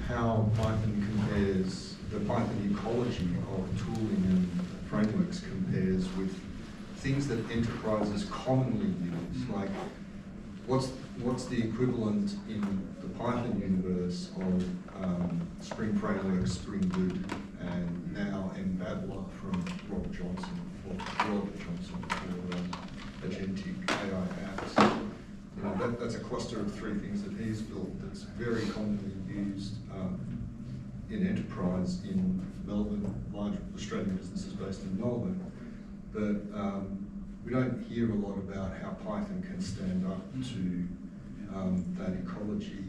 L: how Python compares, the Python ecology of tooling and frameworks compares with things that enterprises commonly use? Like, what's the equivalent in the Python universe of Spring Framework, Spring Boot, and now Mbabbler from Robert Johnson for agentic AI apps? You know, that's a cluster of three things that he's built that's very commonly used in enterprise in Melbourne, large Australian businesses based in Melbourne. But we don't hear a lot about how Python can stand up to that ecology.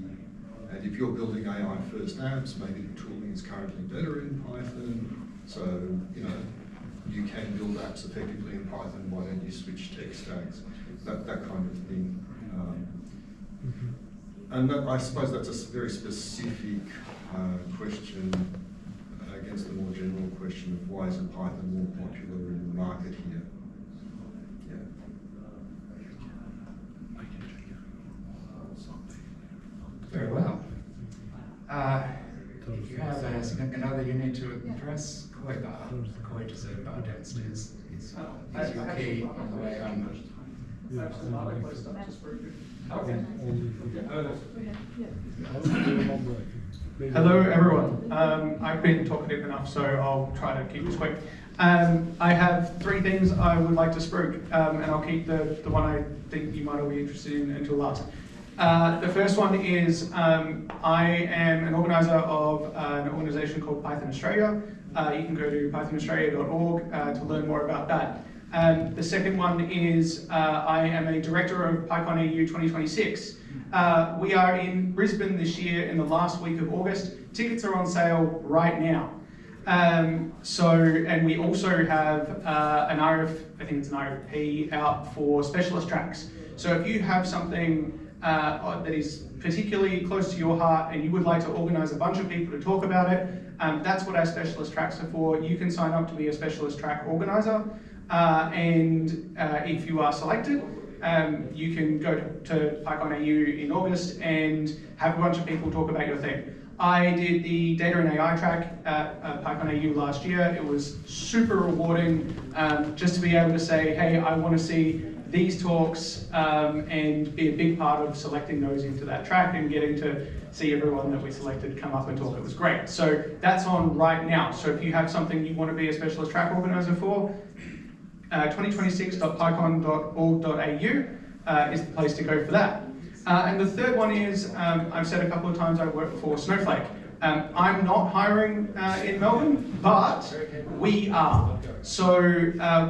L: And if you're building AI first apps, maybe the tooling is currently better in Python. So, you know, you can build apps effectively in Python. Why don't you switch tech stacks? That kind of thing. And that, I suppose that's a very specific question against the more general question of why isn't Python more popular in the market here?
H: Very well. If you have a significant other you need to impress, Koi just said about downstairs. Is your key on the way home.
E: Hello everyone. I've been talkative enough, so I'll try to keep this quick. I have three things I would like to spruik, and I'll keep the one I think you might all be interested in until last. The first one is I am an organizer of an organization called Python Australia. You can go to pythonaustralia.org to learn more about that. The second one is I am a director of PyCon EU 2026. We are in Brisbane this year in the last week of August. Tickets are on sale right now. And we also have an RFP out for specialist tracks. So if you have something that is particularly close to your heart and you would like to organize a bunch of people to talk about it, that's what our specialist tracks are for. You can sign up to be a specialist track organizer. And if you are selected, you can go to PyCon EU in August and have a bunch of people talk about your thing. I did the Data and AI track at PyCon EU last year. It was super rewarding just to be able to say, hey, I want to see these talks and be a big part of selecting those into that track and getting to see everyone that we selected come up and talk. It was great. So that's on right now. So if you have something you want to be a specialist track organizer for, 2026.pycon.org.au is the place to go for that. And the third one is, I've said a couple of times I work for Snowflake. I'm not hiring in Melbourne, but we are. So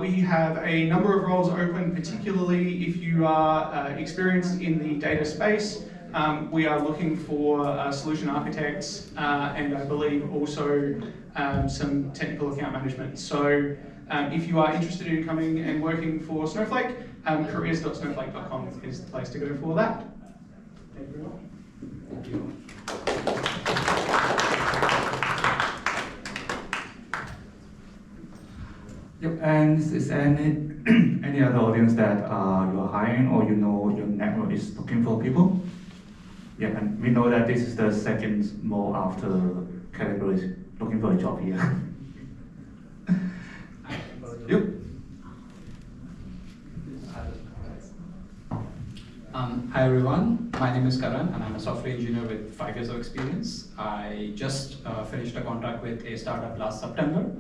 E: we have a number of roles open, particularly if you are experienced in the data space. We are looking for solution architects and I believe also some technical account management. So if you are interested in coming and working for Snowflake, careers.snowflake.com is the place to go for that. Thank you very much. Thank you.
A: Yep, and is any other audience that you are hiring or you know your network is looking for people? Yeah, and we know that this is the second more after categories looking for a job here. Yep.
N: Hi everyone, my name is Karan and I'm a software engineer with 5 years of experience. I just finished a contract with a startup last September,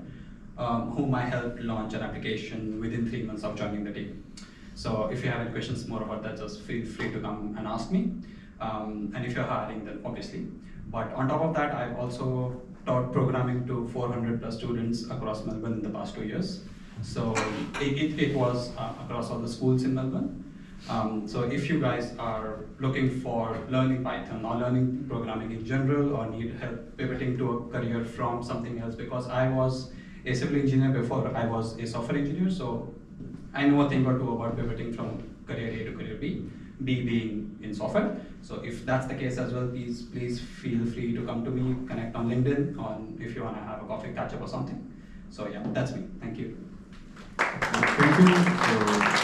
N: whom I helped launch an application within 3 months of joining the team. So if you have any questions more about that, just feel free to come and ask me. And if you're hiring, then obviously. But on top of that, I've also taught programming to 400 plus students across Melbourne in the past 2 years. So it was across all the schools in Melbourne. So if you guys are looking for learning Python or learning programming in general or need help pivoting to a career from something else, because I was a civil engineer before I was a software engineer, so I know a thing or two about pivoting from career A to career B, B being in software. So if that's the case as well, please feel free to come to me, connect on LinkedIn, if you want to have a coffee catch up or something. So yeah, that's me. Thank you.
A: Thank you. So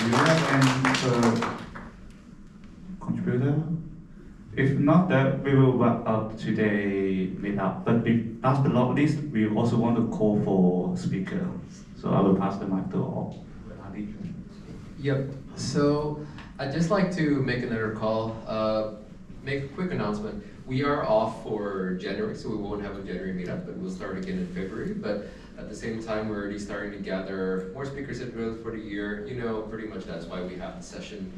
A: you have any contributor? If not, that we will wrap up today meetup. But last but not least, we also want to call for speaker. So I will pass the mic to Adi.
O: Yep. So I'd just like to make another call. Make a quick announcement. We are off for January, so we won't have a January meetup, but we'll start again in February. But at the same time, we're already starting to gather more speakers for the year. You know, pretty much that's why we have the session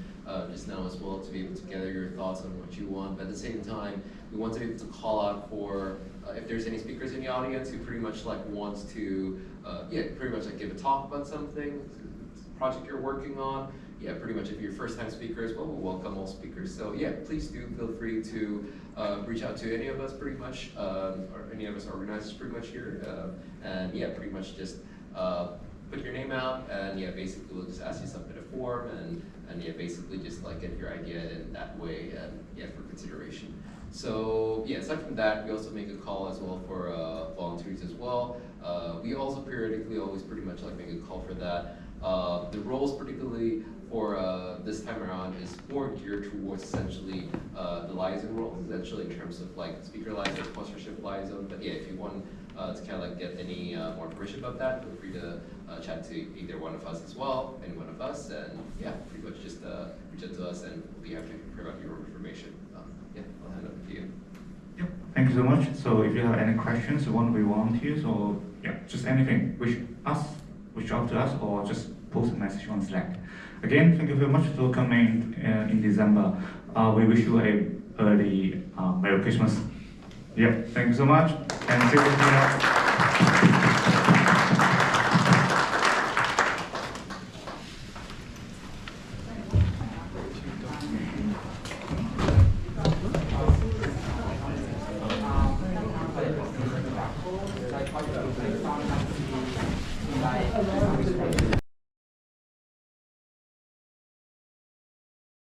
O: just now as well, to be able to gather your thoughts on what you want. But at the same time, we want to be able to call out for if there's any speakers in the audience who pretty much like wants to, pretty much like give a talk about something, project you're working on. Yeah, pretty much if you're first-time speakers, well, we'll welcome all speakers. So yeah, please do feel free to reach out to any of us pretty much, or any of us organizers pretty much here. And yeah, pretty much just put your name out, and yeah, basically we'll just ask you to submit a form, and yeah, basically just like get your idea in that way, and yeah, for consideration. So yeah, aside from that, we also make a call as well for volunteers as well. We also periodically always pretty much like make a call for that. The roles particularly for this time around is more geared towards essentially the liaison role, essentially in terms of like speaker liaison, sponsorship liaison. But yeah, if you want to kind of like get any more information about that, feel free to chat to either one of us as well, any one of us, and yeah, pretty much just reach out to us, and we'll be happy to provide your information. Yeah, I'll hand it over to you.
A: Yep. Thank you so much. So if you have any questions, you want to be volunteers, or yeah, just anything, reach out to us, or just post a message on Slack. Again, thank you very much for coming in December. We wish you a early Merry Christmas. Yep, thank you so much, and see you later.
K: Like